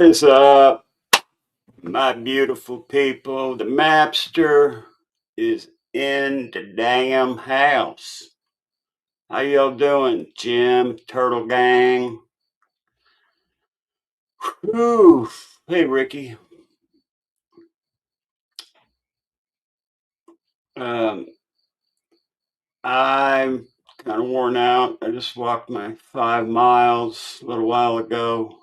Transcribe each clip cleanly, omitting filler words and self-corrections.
is up, my beautiful people? The MABSTA is in the damn house. How y'all doing, Jim, Turtle Gang? Whew. Hey, Ricky. I'm kind of worn out. I just walked my 5 miles a little while ago.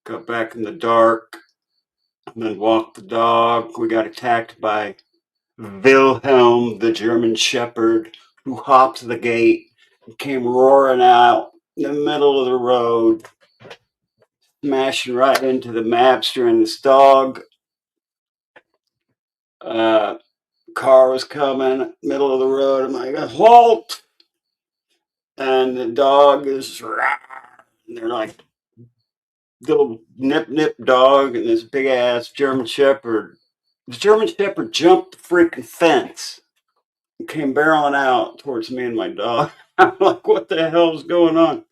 Got back in the dark and then walked the dog. We got attacked by Wilhelm, the German Shepherd, who hopped the gate and came roaring out in the middle of the road, smashing right into the MABSTA and this dog. Car was coming, middle of the road. I'm like, halt! And the dog is, and they're like, little nip dog and this big ass German Shepherd. The German Shepherd jumped the freaking fence and came barreling out towards me and my dog. I'm like, what the hell's going on?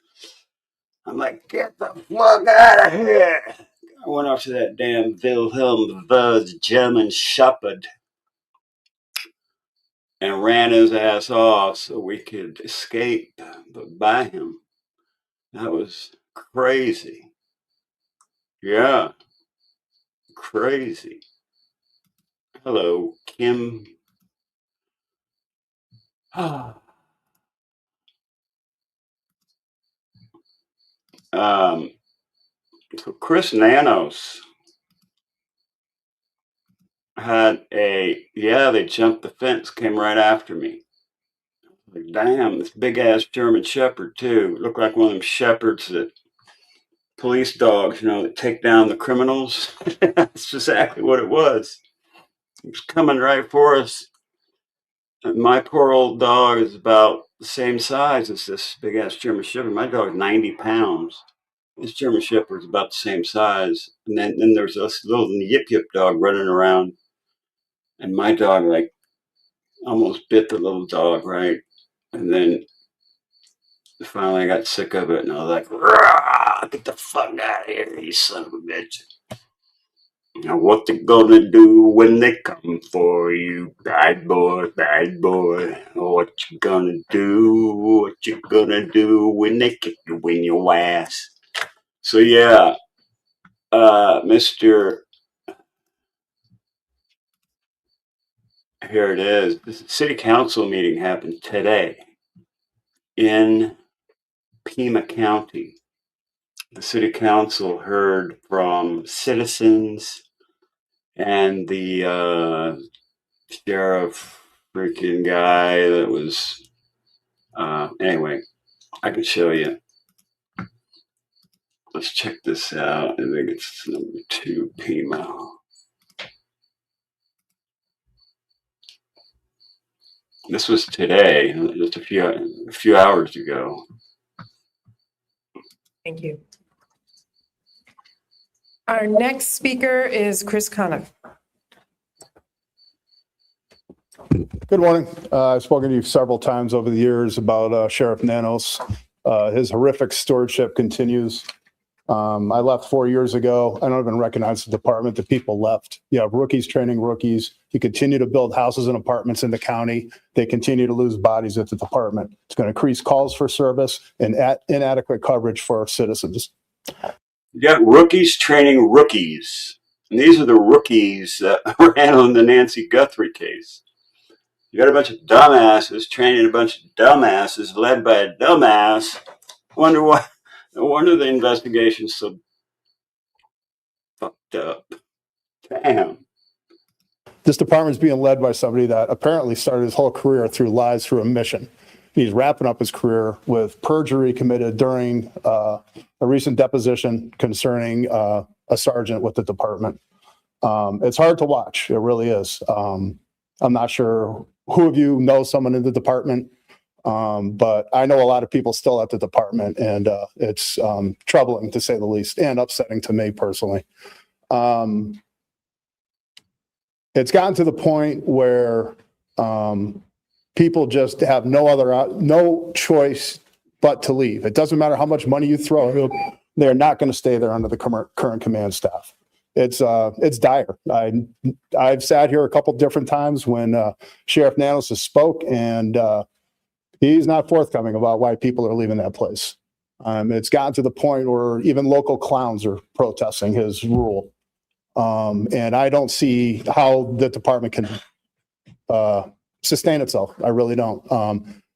I'm like, get the fuck out of here. I went up to that damn Wilhelm the German Shepherd and ran his ass off so we could escape by him. That was crazy. Yeah, crazy. Hello, Kim. So Chris Nanos had they jumped the fence, came right after me. Like, damn, this big ass German Shepherd too. It looked like one of them shepherds that police dogs, that take down the criminals. That's exactly what it was. It was coming right for us. And my poor old dog is about the same size as this big ass German Shepherd. My dog is 90 pounds. This German Shepherd's about the same size. And then there's this little yip dog running around. And my dog, like, almost bit the little dog, right? And then finally I got sick of it. And I was like, rah, get the fuck out of here, you son of a bitch. Now, what they gonna do when they come for you? Bad boy, bad boy. What you gonna do? What you gonna do when they kick you in your ass? So, yeah. Mr. Here it is. The city council meeting happened today in Pima County. The city council heard from citizens and the sheriff freaking guy that was, anyway, I can show you. Let's check this out. I think it's number 2, Pima. This was today, just a few hours ago. Thank you. Our next speaker is Chris Conniff. Good morning. I've spoken to you several times over the years about Sheriff Nanos. His horrific stewardship continues. I left 4 years ago. I don't even recognize the department. The people left. You have rookies training rookies. You continue to build houses and apartments in the county. They continue to lose bodies at the department. It's going to increase calls for service and inadequate coverage for our citizens. You got rookies training rookies. And these are the rookies that were handling the Nancy Guthrie case. You got a bunch of dumbasses training a bunch of dumbasses led by a dumbass. No wonder the investigation's so fucked up. Damn. This department's being led by somebody that apparently started his whole career through lies through omission. He's wrapping up his career with perjury committed during a recent deposition concerning a sergeant with the department. It's hard to watch. It really is. I'm not sure who of you know someone in the department, but I know a lot of people still at the department, and it's troubling to say the least, and upsetting to me personally. It's gotten to the point where people just have no choice but to leave. It doesn't matter how much money you throw. they're not going to stay there under the current command staff. It's dire. I've sat here a couple different times when Sheriff Nanos has spoke, and he's not forthcoming about why people are leaving that place. It's gotten to the point where even local clowns are protesting his rule. And I don't see how the department can sustain itself. I really don't.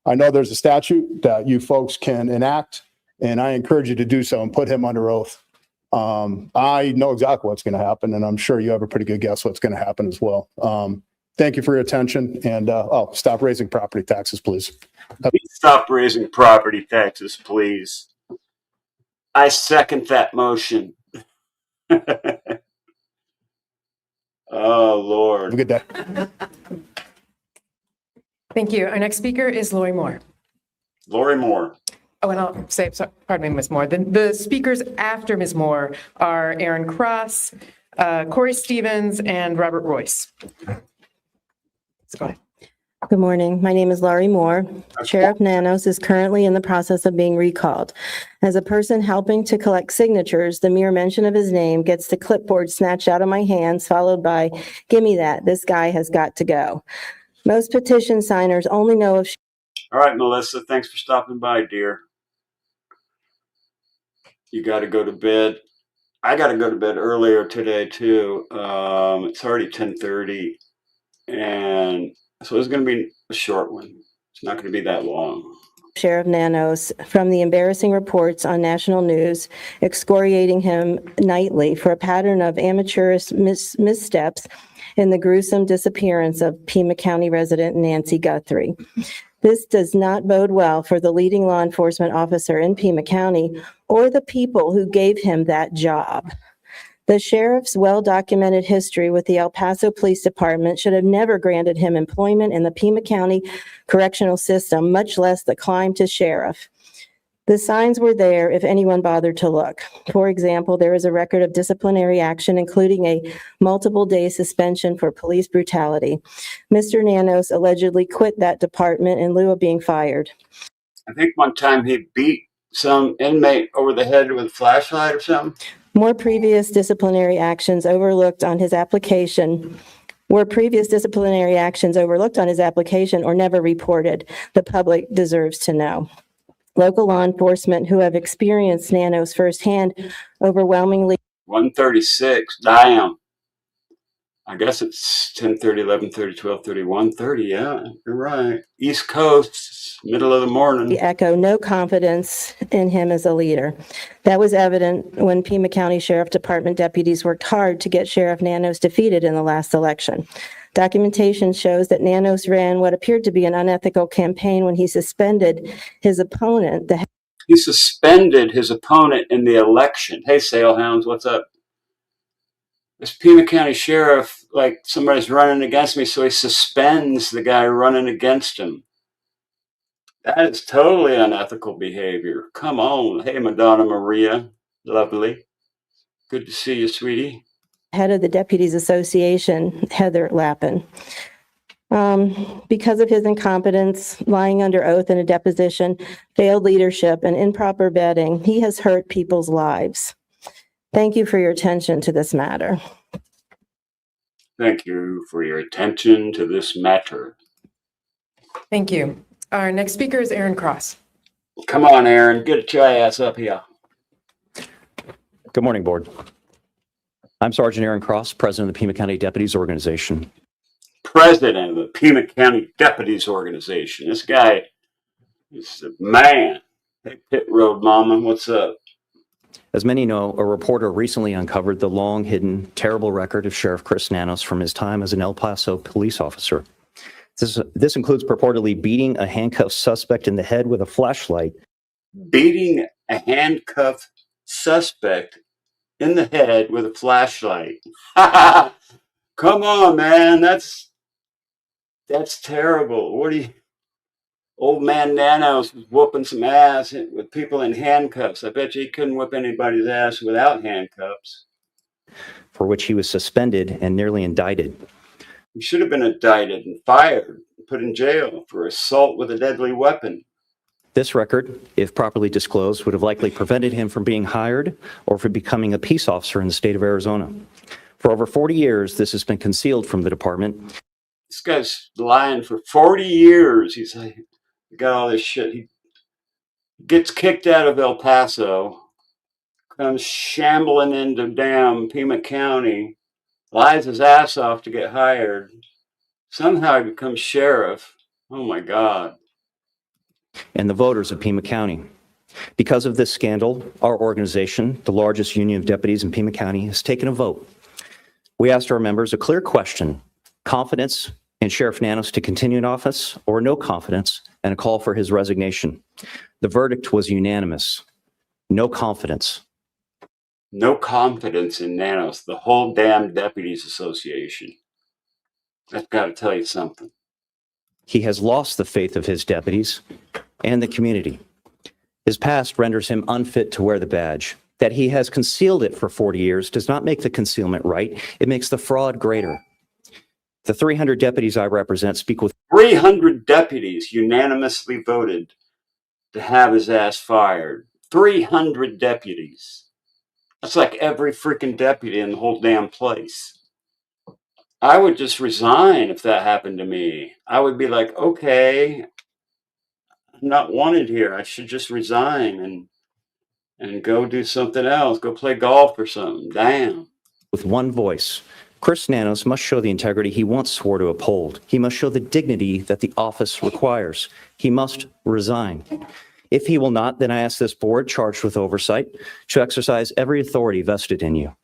I know there's a statute that you folks can enact, and I encourage you to do so and put him under oath. I know exactly what's going to happen, and I'm sure you have a pretty good guess what's going to happen as well. Thank you for your attention, and stop raising property taxes, please. Stop raising property taxes, please. I second that motion. Oh, Lord. Have a good day. Thank you. Our next speaker is Lori Moore. Lori Moore. Oh, and I'll say, sorry, pardon me, Ms. Moore. The speakers after Ms. Moore are Aaron Cross, Corey Stevens, and Robert Royce. So go ahead. Good morning. My name is Laurie Moore. Sheriff Nanos is currently in the process of being recalled. As a person helping to collect signatures, the mere mention of his name gets the clipboard snatched out of my hands, followed by, "Give me that. This guy has got to go." Most petition signers only know of. All right, Melissa, thanks for stopping by, dear. You got to go to bed. I got to go to bed earlier today, too. It's already 10:30, and so it's going to be a short one. It's not going to be that long. Sheriff Nanos from the embarrassing reports on national news excoriating him nightly for a pattern of amateurish missteps in the gruesome disappearance of Pima County resident Nancy Guthrie. This does not bode well for the leading law enforcement officer in Pima County or the people who gave him that job. The sheriff's well-documented history with the El Paso Police Department should have never granted him employment in the Pima County correctional system, much less the climb to sheriff. The signs were there if anyone bothered to look. For example, there is a record of disciplinary action, including a multiple-day suspension for police brutality. Mr. Nanos allegedly quit that department in lieu of being fired. I think one time he beat some inmate over the head with a flashlight or something. More previous disciplinary actions overlooked on his application or never reported. The public deserves to know. Local law enforcement who have experienced Nanos firsthand overwhelmingly. 1:36, damn. I guess it's 10:30, 11:30, 12:30, 1:30. Yeah, you're right. East Coast, middle of the morning. Echo no confidence in him as a leader. That was evident when Pima County Sheriff Department deputies worked hard to get Sheriff Nanos defeated in the last election. Documentation shows that Nanos ran what appeared to be an unethical campaign when he suspended his opponent. He suspended his opponent in the election. Hey, Salehounds, what's up? This Pima County Sheriff, like somebody's running against me, so he suspends the guy running against him. That is totally unethical behavior. Come on. Hey, Madonna Maria. Lovely. Good to see you, sweetie. Head of the Deputies Association, Heather Lappin. Because of his incompetence, lying under oath in a deposition, failed leadership, and improper vetting, he has hurt people's lives. Thank you for your attention to this matter. Thank you for your attention to this matter. Thank you. Our next speaker is Aaron Cross. Come on, Aaron, get your ass up here. Good morning, Board. I'm Sergeant Aaron Cross, President of the Pima County Deputies Organization. President of the Pima County Deputies Organization. This guy is a man. Hey, Pit Road Mama, what's up? As many know, a reporter recently uncovered the long-hidden, terrible record of Sheriff Chris Nanos from his time as an El Paso police officer. This includes purportedly beating a handcuffed suspect in the head with a flashlight. Beating a handcuffed suspect in the head with a flashlight. Come on, man. That's terrible. What do you... Old man Nanos was whooping some ass with people in handcuffs. I bet you he couldn't whip anybody's ass without handcuffs. For which he was suspended and nearly indicted. He should have been indicted and fired, put in jail for assault with a deadly weapon. This record, if properly disclosed, would have likely prevented him from being hired or from becoming a peace officer in the state of Arizona. For over 40 years, this has been concealed from the department. This guy's lying for 40 years. He's like, got all this shit. He gets kicked out of El Paso, comes shambling into damn Pima County, lies his ass off to get hired. Somehow he becomes sheriff. Oh my God. And the voters of Pima County. Because of this scandal, our organization, the largest union of deputies in Pima County, has taken a vote. We asked our members a clear question: confidence in Sheriff Nanos to continue in office, or no confidence and a call for his resignation. The verdict was unanimous: no confidence. No confidence in Nanos, the whole damn Deputies Association. That's got to tell you something. He has lost the faith of his deputies and the community. His past renders him unfit to wear the badge. That he has concealed it for 40 years does not make the concealment right. It makes the fraud greater. The 300 deputies I represent speak with 300 deputies unanimously voted to have his ass fired. 300 deputies. That's like every freaking deputy in the whole damn place. I would just resign if that happened to me. I would be like, okay, I'm not wanted here. I should just resign and go do something else. Go play golf or something. Damn. with one voice. Chris Nanos must show the integrity he once swore to uphold. He must show the dignity that the office requires. He must resign. If he will not, then I ask this board charged with oversight to exercise every authority vested in you.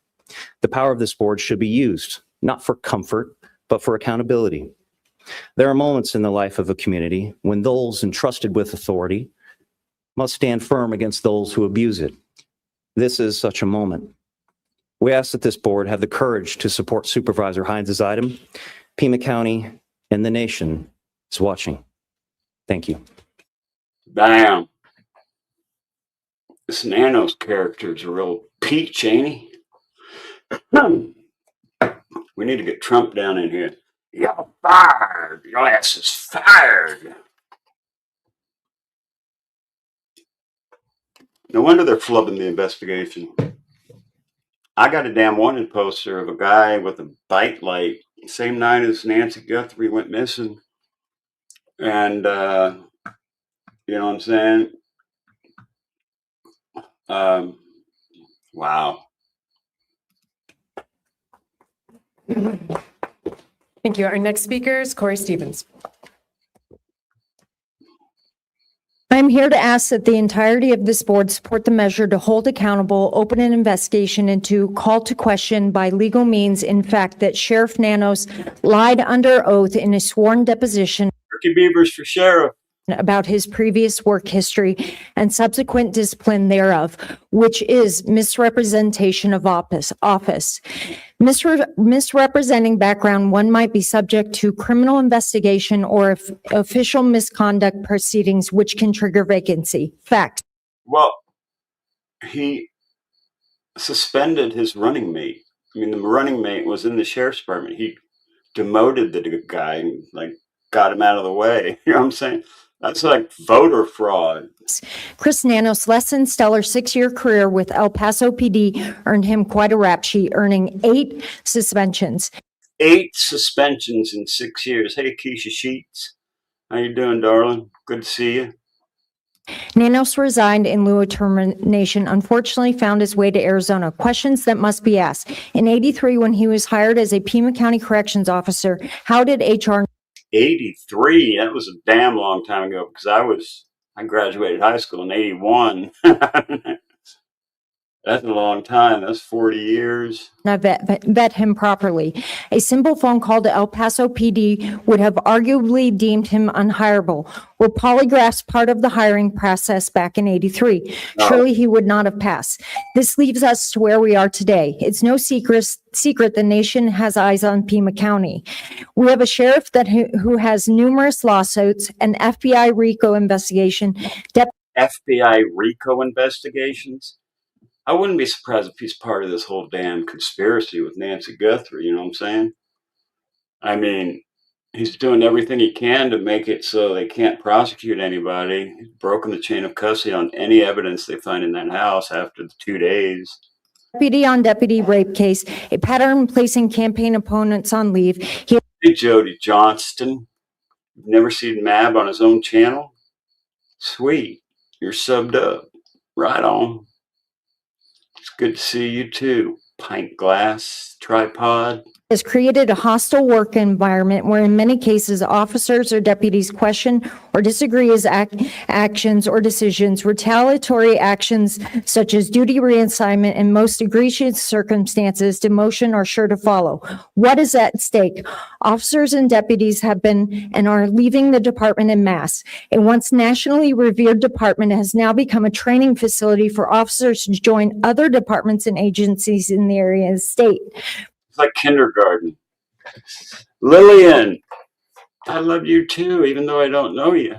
The power of this board should be used, not for comfort, but for accountability. There are moments in the life of a community when those entrusted with authority must stand firm against those who abuse it. This is such a moment. We ask that this board have the courage to support Supervisor Hines' item. Pima County and the nation is watching. Thank you. Damn. This Nanos character is a real peach, ain't he? We need to get Trump down in here. You're fired. Your ass is fired. No wonder they're flubbing the investigation. I got a damn wanted poster of a guy with a bite light, same night as Nancy Guthrie went missing. And, you know what I'm saying? Wow. Thank you. Our next speaker is Corey Stevens. I'm here to ask that the entirety of this board support the measure to hold accountable, open an investigation, and to call to question by legal means, in fact, that Sheriff Nanos lied under oath in a sworn deposition Ricky Beavers for sheriff. about his previous work history and subsequent discipline thereof, which is misrepresentation of office. Misrepresenting background, one might be subject to criminal investigation or official misconduct proceedings, which can trigger vacancy. Fact. Well, he suspended his running mate. I mean, the running mate was in the sheriff's department. He demoted the guy and like got him out of the way. You know what I'm saying? That's like voter fraud. Chris Nanos' less than stellar 6-year career with El Paso PD earned him quite a rap sheet, earning 8 suspensions. 8 suspensions in 6 years. Hey, Keisha Sheets. How you doing, darling? Good to see you. Nanos resigned in lieu of termination, unfortunately found his way to Arizona. Questions that must be asked. In '83, when he was hired as a Pima County Corrections Officer, how did HR 83, that was a damn long time ago because I graduated high school in 81. That's a long time. That's 40 years. vet him properly? A simple phone call to El Paso PD would have arguably deemed him unhireable. Were polygraphs part of the hiring process back in '83? No. Surely he would not have passed. This leaves us to where we are today. It's no secret the nation has eyes on Pima County. We have a sheriff who has numerous lawsuits, an FBI RICO investigation. FBI RICO investigations? I wouldn't be surprised if he's part of this whole damn conspiracy with Nancy Guthrie, you know what I'm saying? I mean, he's doing everything he can to make it so they can't prosecute anybody. He's broken the chain of custody on any evidence they find in that house after the 2 days. Deputy on deputy rape case, a pattern placing campaign opponents on leave. Hey, Jody Johnston, you've never seen MAB on his own channel? Sweet, you're subbed up. Right on. It's good to see you too. Pint glass, tripod. Has created a hostile work environment where in many cases officers or deputies question or disagree his actions or decisions. Retaliatory actions such as duty reassignment in most egregious circumstances, demotion are sure to follow. What is at stake? Officers and deputies have been and are leaving the department en masse. A once nationally revered department has now become a training facility for officers to join other departments and agencies in the area and state. It's like kindergarten. Lillian, I love you too, even though I don't know you.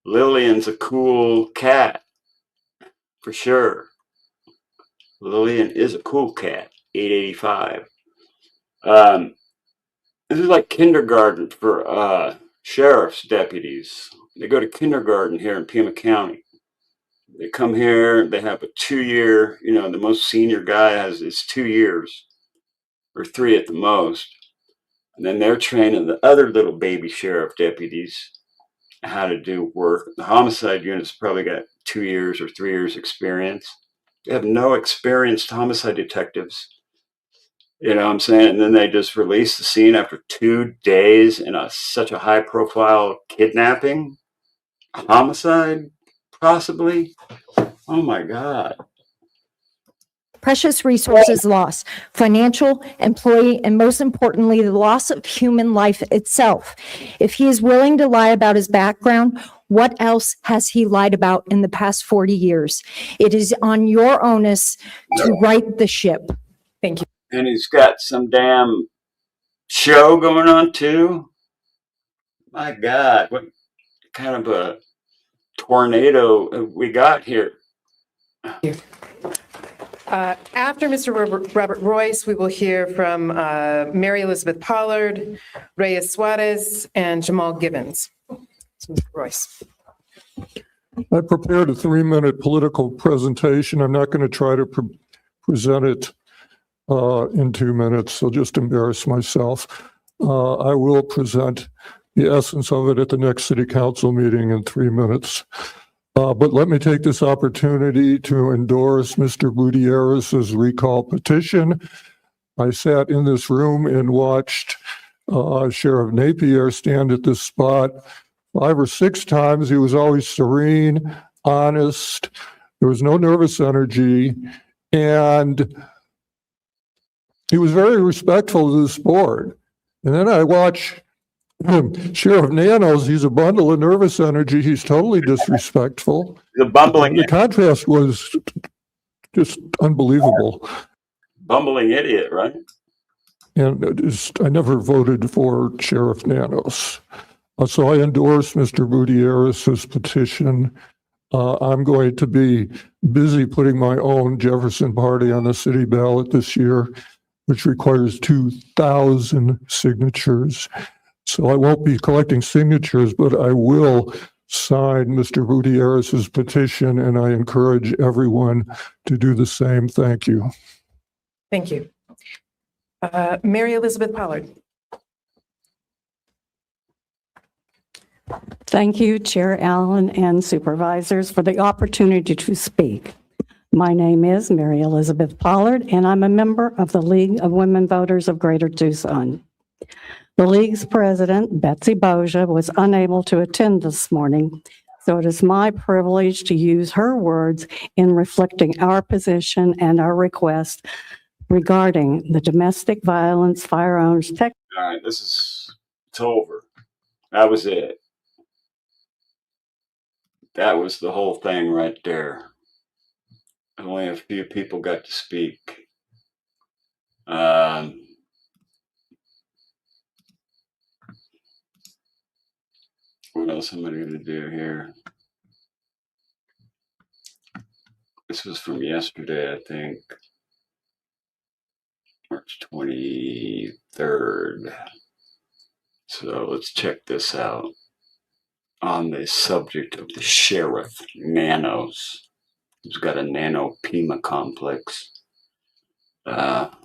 Lillian's a cool cat, for sure. Lillian is a cool cat, 885. This is like kindergarten for sheriff's deputies. They go to kindergarten here in Pima County. They come here, they have a 2-year, the most senior guy is 2 years, or 3 at the most. And then they're training the other little baby sheriff deputies how to do work. The homicide unit's probably got 2 years or 3 years experience. They have no experienced homicide detectives. You know what I'm saying? And then they just release the scene after 2 days in such a high profile kidnapping, homicide, possibly. Oh my God. Precious resources lost, financial, employee, and most importantly, the loss of human life itself. If he is willing to lie about his background, what else has he lied about in the past 40 years? It is on your onus to right the ship. Thank you. And he's got some damn show going on too. My God, what kind of a tornado we got here? After Mr. Robert Royce, we will hear from Mary Elizabeth Pollard, Reyes Suarez, and Jamal Gibbons. So, Mr. Royce. I prepared a 3-minute political presentation. I'm not going to try to present it in 2 minutes. I'll just embarrass myself. I will present the essence of it at the next city council meeting in 3 minutes. But let me take this opportunity to endorse Mr. Gutierrez's recall petition. I sat in this room and watched Sheriff Napier stand at this spot 5 or 6 times. He was always serene, honest. There was no nervous energy. And he was very respectful to this board. And then I watch Sheriff Nanos. He's a bundle of nervous energy. He's totally disrespectful. The bumbling, The contrast was just unbelievable. bumbling idiot, right? And I never voted for Sheriff Nanos. So I endorse Mr. Gutierrez's petition. I'm going to be busy putting my own Jefferson party on the city ballot this year, which requires 2,000 signatures. So I won't be collecting signatures, but I will sign Mr. Gutierrez's petition, and I encourage everyone to do the same. Thank you. Thank you. Mary Elizabeth Pollard. Thank you, Chair Allen and supervisors, for the opportunity to speak. My name is Mary Elizabeth Pollard, and I'm a member of the League of Women Voters of Greater Tucson. The League's president, Betsy Boja, was unable to attend this morning, so it is my privilege to use her words in reflecting our position and our request regarding the domestic violence firearms tech. All right, it's over. That was it. That was the whole thing right there. Only a few people got to speak. What else am I going to do here? This was from yesterday, I think. March 23rd. So let's check this out on the subject of the Sheriff Nanos, who's got a nano Pima complex. Let's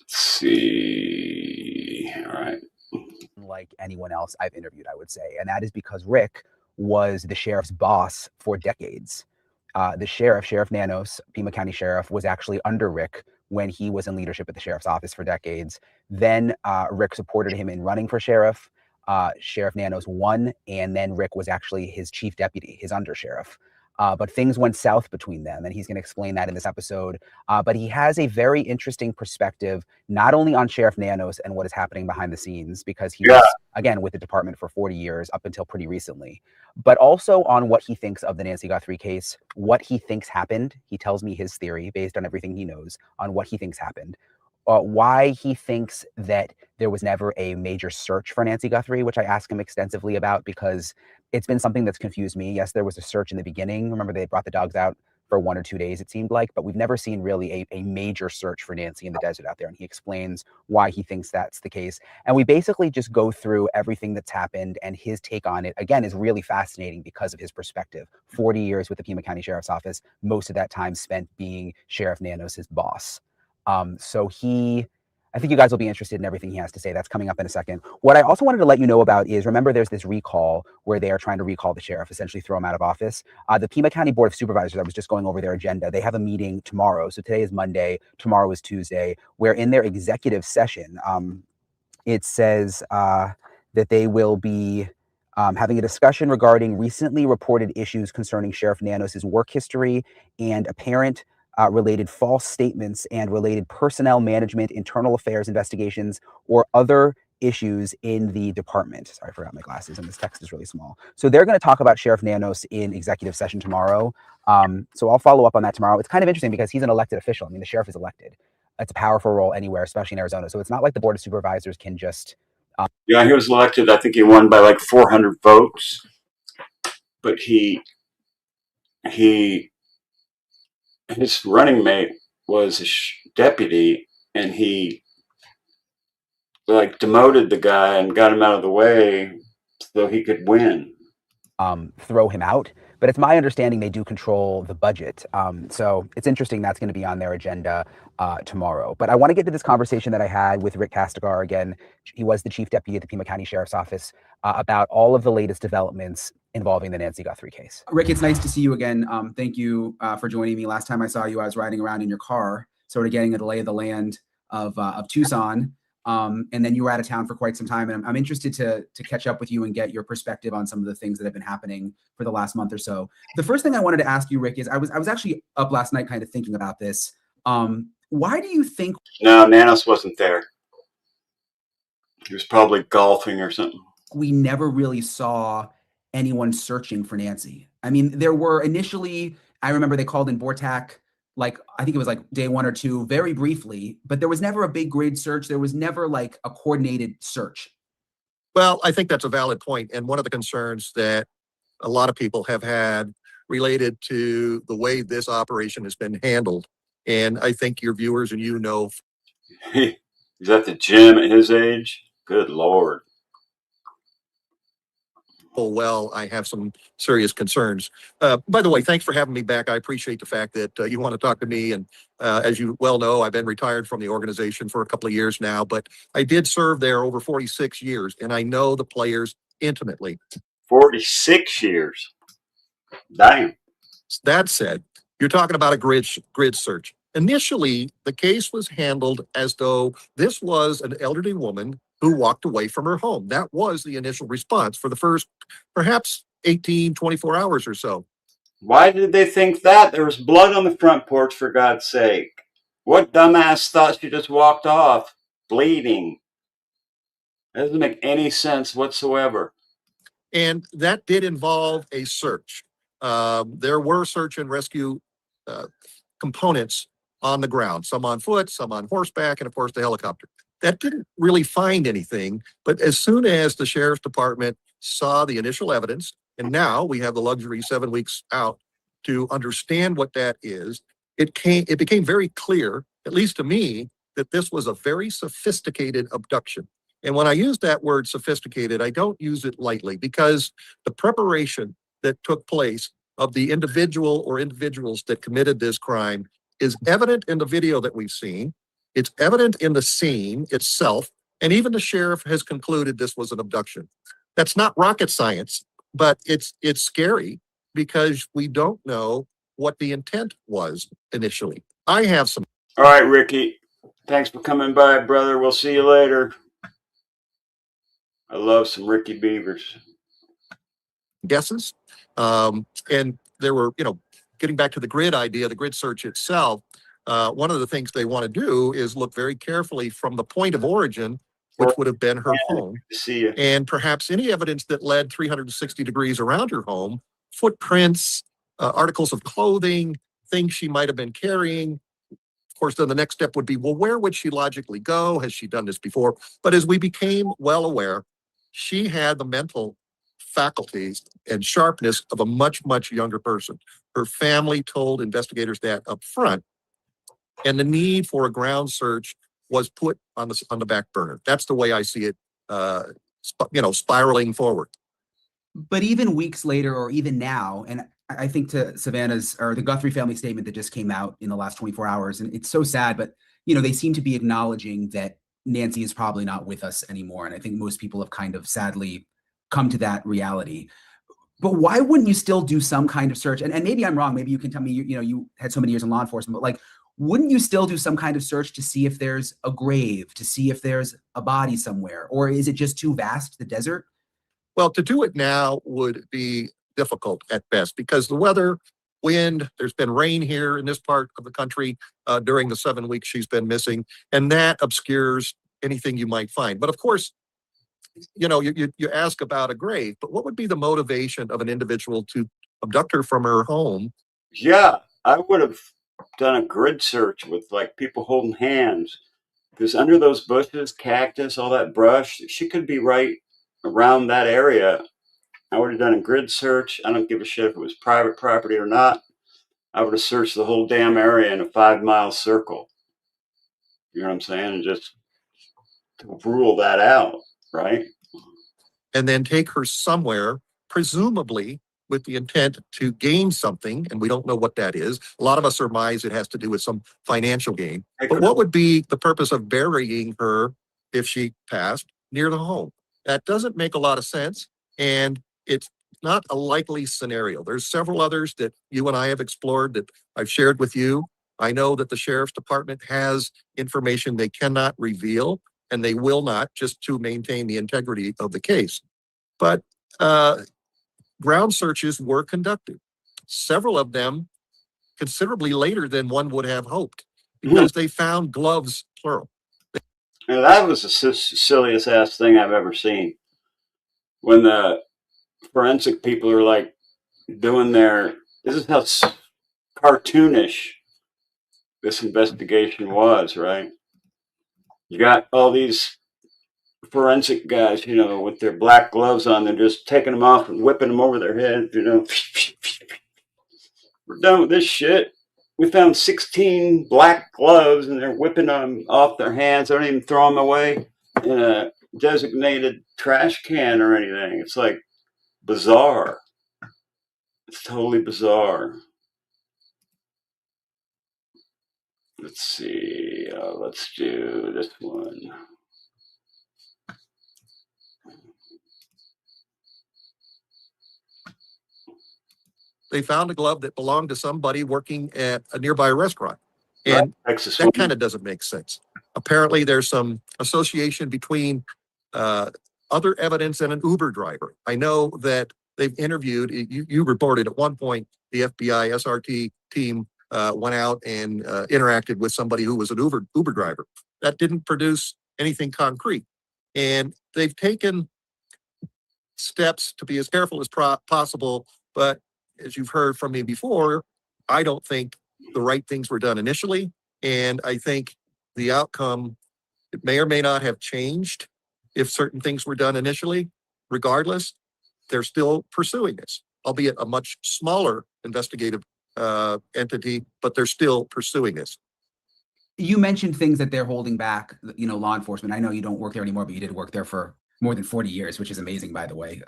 see. All right. Like anyone else I've interviewed, I would say. And that is because Rick was the sheriff's boss for decades. The Sheriff Nanos, Pima County Sheriff, was actually under Rick when he was in leadership at the sheriff's office for decades. Then Rick supported him in running for sheriff. Sheriff Nanos won, and then Rick was actually his chief deputy, his under sheriff. But things went south between them, and he's going to explain that in this episode. But he has a very interesting perspective, not only on Sheriff Nanos and what is happening behind the scenes, because he was, again, with the department for 40 years up until pretty recently, but also on what he thinks of the Nancy Guthrie case, what he thinks happened. He tells me his theory based on everything he knows on what he thinks happened. Why he thinks that there was never a major search for Nancy Guthrie, which I asked him extensively about because it's been something that's confused me. Yes, there was a search in the beginning. Remember, they brought the dogs out for 1 or 2 days, it seemed like, but we've never seen really a major search for Nancy in the desert out there. And he explains why he thinks that's the case. And we basically just go through everything that's happened, and his take on it, again, is really fascinating because of his perspective. 40 years with the Pima County Sheriff's Office, most of that time spent being Sheriff Nanos' boss. I think you guys will be interested in everything he has to say. That's coming up in a second. What I also wanted to let you know about is, remember, there's this recall where they are trying to recall the sheriff, essentially throw him out of office. The Pima County Board of Supervisors, I was just going over their agenda. They have a meeting tomorrow. So today is Monday, tomorrow is Tuesday, where in their executive session, it says that they will be having a discussion regarding recently reported issues concerning Sheriff Nanos' work history and apparent related false statements and related personnel management, internal affairs investigations, or other issues in the department. Sorry, I forgot my glasses and this text is really small. So they're going to talk about Sheriff Nanos in executive session tomorrow. So I'll follow up on that tomorrow. It's kind of interesting because he's an elected official. I mean, the sheriff is elected. It's a powerful role anywhere, especially in Arizona. So it's not like the Board of Supervisors can just... Yeah, he was elected. I think he won by like 400 votes. But his running mate was a deputy, and he like demoted the guy and got him out of the way so he could win. Throw him out. But it's my understanding they do control the budget. So it's interesting that's going to be on their agenda tomorrow. But I want to get to this conversation that I had with Rick Castar again. He was the chief deputy at the Pima County Sheriff's Office about all of the latest developments involving the Nancy Guthrie case. Rick, it's nice to see you again. Thank you for joining me. Last time I saw you, I was riding around in your car, sort of getting a lay of the land of Tucson. And then you were out of town for quite some time. And I'm interested to catch up with you and get your perspective on some of the things that have been happening for the last month or so. The first thing I wanted to ask you, Rick, is I was actually up last night kind of thinking about this. Why do you think... No, Nanos wasn't there. He was probably golfing or something. We never really saw anyone searching for Nancy. I mean, there were initially, I remember they called in Bortak, like, I think it was like day 1 or 2, very briefly, but there was never a big grid search. There was never like a coordinated search. Well, I think that's a valid point. And one of the concerns that a lot of people have had related to the way this operation has been handled. And I think your viewers and you know. He's at the gym at his age. Good Lord. full well, I have some serious concerns. By the way, thanks for having me back. I appreciate the fact that you want to talk to me. And as you well know, I've been retired from the organization for a couple of years now, but I did serve there over 46 years, and I know the players intimately. 46 years. Damn. That said, you're talking about a grid search. Initially, the case was handled as though this was an elderly woman who walked away from her home. That was the initial response for the first, perhaps 18, 24 hours or so. Why did they think that? There was blood on the front porch, for God's sake. What dumbass thought she just walked off, bleeding? That doesn't make any sense whatsoever. And that did involve a search. There were search and rescue components on the ground, some on foot, some on horseback, and of course the helicopter. That didn't really find anything, but as soon as the sheriff's department saw the initial evidence, and now we have the luxury 7 weeks out to understand what that is. It became very clear, at least to me, that this was a very sophisticated abduction. And when I use that word sophisticated, I don't use it lightly, because the preparation that took place of the individual or individuals that committed this crime is evident in the video that we've seen. It's evident in the scene itself. And even the sheriff has concluded this was an abduction. That's not rocket science, but it's scary because we don't know what the intent was initially. I have some. All right, Ricky. Thanks for coming by, brother. We'll see you later. I love some Ricky Beavers. Guesses. And there were, getting back to the grid idea, the grid search itself, one of the things they want to do is look very carefully from the point of origin, which would have been her home, See you. and perhaps any evidence that led 360 degrees around her home, footprints, articles of clothing, things she might have been carrying. Of course, then the next step would be, well, where would she logically go? Has she done this before? But as we became well aware, she had the mental faculties and sharpness of a much, much younger person. Her family told investigators that up front, and the need for a ground search was put on the back burner. That's the way I see it, spiraling forward. But even weeks later, or even now, and I think to Savannah's or the Guthrie family statement that just came out in the last 24 hours, and it's so sad, but they seem to be acknowledging that Nancy is probably not with us anymore. And I think most people have kind of sadly come to that reality. But why wouldn't you still do some kind of search? And maybe I'm wrong. Maybe you can tell me, you had so many years in law enforcement, but wouldn't you still do some kind of search to see if there's a grave, to see if there's a body somewhere? Or is it just too vast, the desert? Well, to do it now would be difficult at best because the weather, wind, there's been rain here in this part of the country during the 7 weeks she's been missing, and that obscures anything you might find. But of course, you ask about a grave, but what would be the motivation of an individual to abduct her from her home? Yeah, I would have done a grid search with people holding hands, because under those bushes, cactus, all that brush, she could be right around that area. I would have done a grid search. I don't give a shit if it was private property or not. I would have searched the whole damn area in a 5-mile circle. You know what I'm saying? And just to rule that out, right? And then take her somewhere, presumably with the intent to gain something, and we don't know what that is. A lot of us surmise it has to do with some financial gain. But what would be the purpose of burying her if she passed near the home? That doesn't make a lot of sense, and it's not a likely scenario. There's several others that you and I have explored that I've shared with you. I know that the sheriff's department has information they cannot reveal, and they will not, just to maintain the integrity of the case. But ground searches were conducted, several of them considerably later than one would have hoped, because they found gloves, plural. Now, that was the silliest ass thing I've ever seen. When the forensic people are doing this is how cartoonish this investigation was, right? You got all these forensic guys, with their black gloves on, they're just taking them off and whipping them over their heads, We're done with this shit. We found 16 black gloves and they're whipping them off their hands. They don't even throw them away in a designated trash can or anything. It's bizarre. It's totally bizarre. Let's see. Let's do this one. They found a glove that belonged to somebody working at a nearby restaurant. And that kind of doesn't make sense. Apparently, there's some association between other evidence and an Uber driver. I know that they've interviewed, you reported at one point, the FBI SRT team went out and interacted with somebody who was an Uber driver. That didn't produce anything concrete. And they've taken steps to be as careful as possible, but as you've heard from me before, I don't think the right things were done initially. And I think the outcome, it may or may not have changed if certain things were done initially. Regardless, they're still pursuing this, albeit a much smaller investigative entity, but they're still pursuing this. You mentioned things that they're holding back, law enforcement. I know you don't work there anymore, but you did work there for more than 40 years, which is amazing, by the way.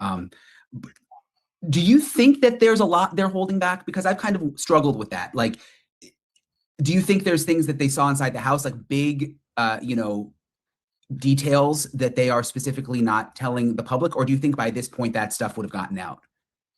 Do you think that there's a lot they're holding back? Because I've kind of struggled with that. Like, do you think there's things that they saw inside the house, like big, details that they are specifically not telling the public? Or do you think by this point that stuff would have gotten out?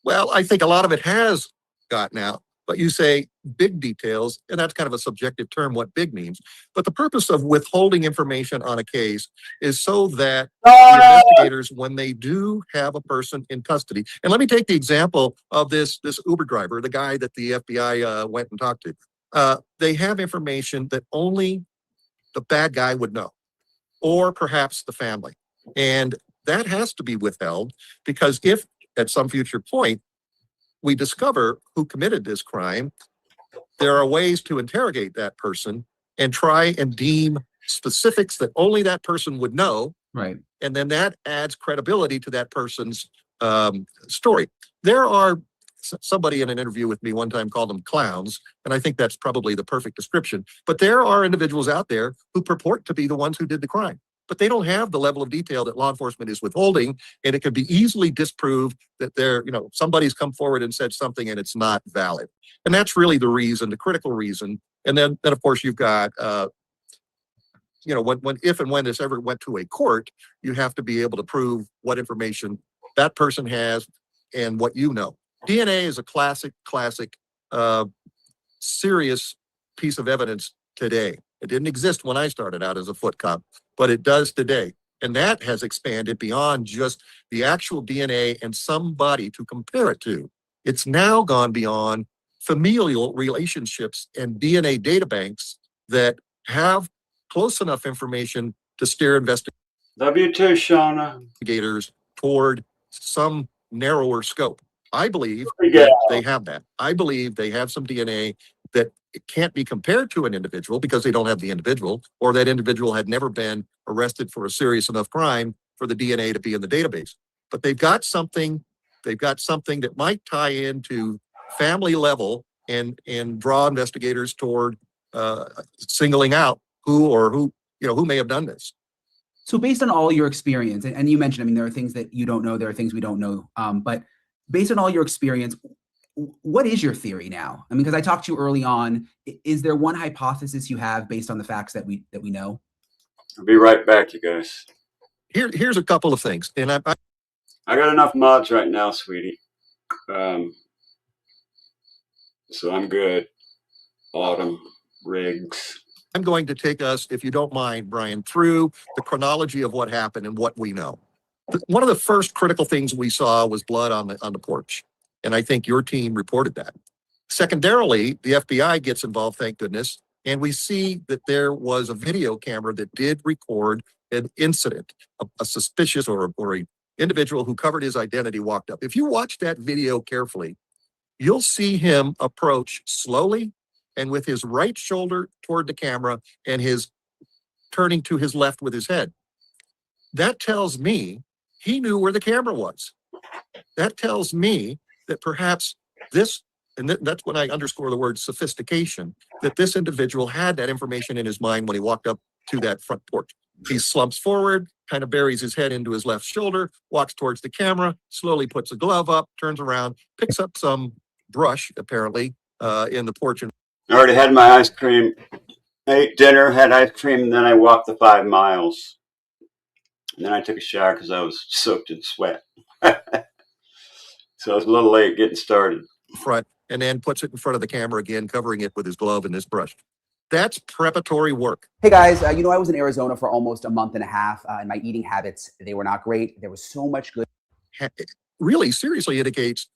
Well, I think a lot of it has gotten out, but you say big details, and that's kind of a subjective term, what big means. But the purpose of withholding information on a case is so that the investigators, when they do have a person in custody, and let me take the example of this Uber driver, the guy that the FBI went and talked to. They have information that only the bad guy would know, or perhaps the family. And that has to be withheld, because if at some future point we discover who committed this crime, there are ways to interrogate that person and try and deem specifics that only that person would know. Right. And then that adds credibility to that person's story. There are somebody in an interview with me one time called them clowns, and I think that's probably the perfect description. But there are individuals out there who purport to be the ones who did the crime, but they don't have the level of detail that law enforcement is withholding, and it can be easily disproved that somebody's come forward and said something and it's not valid. And that's really the reason, the critical reason. And then of course you've got, if and when this ever went to a court, you have to be able to prove what information that person has and what you know. DNA is a classic, serious piece of evidence today. It didn't exist when I started out as a foot cop, but it does today. And that has expanded beyond just the actual DNA and somebody to compare it to. It's now gone beyond familial relationships and DNA databanks that have close enough information to steer investigators W2, Shauna. toward some narrower scope. I believe Yeah. that they have that. I believe they have some DNA that it can't be compared to an individual because they don't have the individual, or that individual had never been arrested for a serious enough crime for the DNA to be in the database. But they've got something that might tie into family level and draw investigators toward singling out who may have done this. So based on all your experience, and you mentioned, there are things that you don't know, there are things we don't know, but based on all your experience, what is your theory now? Because I talked to you early on. Is there one hypothesis you have based on the facts that we know? I'll be right back, you guys. Here's a couple of things, and I got enough mods right now, sweetie. So I'm good. Autumn, Riggs. I'm going to take us, if you don't mind, Brian, through the chronology of what happened and what we know. One of the first critical things we saw was blood on the porch. And I think your team reported that. Secondarily, the FBI gets involved, thank goodness. And we see that there was a video camera that did record an incident. A suspicious or a individual who covered his identity walked up. If you watch that video carefully, you'll see him approach slowly and with his right shoulder toward the camera and his turning to his left with his head. That tells me he knew where the camera was. That tells me that perhaps this, and that's when I underscore the word sophistication, that this individual had that information in his mind when he walked up to that front porch. He slumps forward, kind of buries his head into his left shoulder, walks towards the camera, slowly puts a glove up, turns around, picks up some brush, apparently, in the porch. And I already had my ice cream, ate dinner, had ice cream, and then I walked the 5 miles. And then I took a shower because I was soaked in sweat. So I was a little late getting started. Front, and then puts it in front of the camera again, covering it with his glove and his brush. That's preparatory work. Hey guys, I was in Arizona for almost a month and a half, and my eating habits, they were not great. There was so much good. It really seriously indicates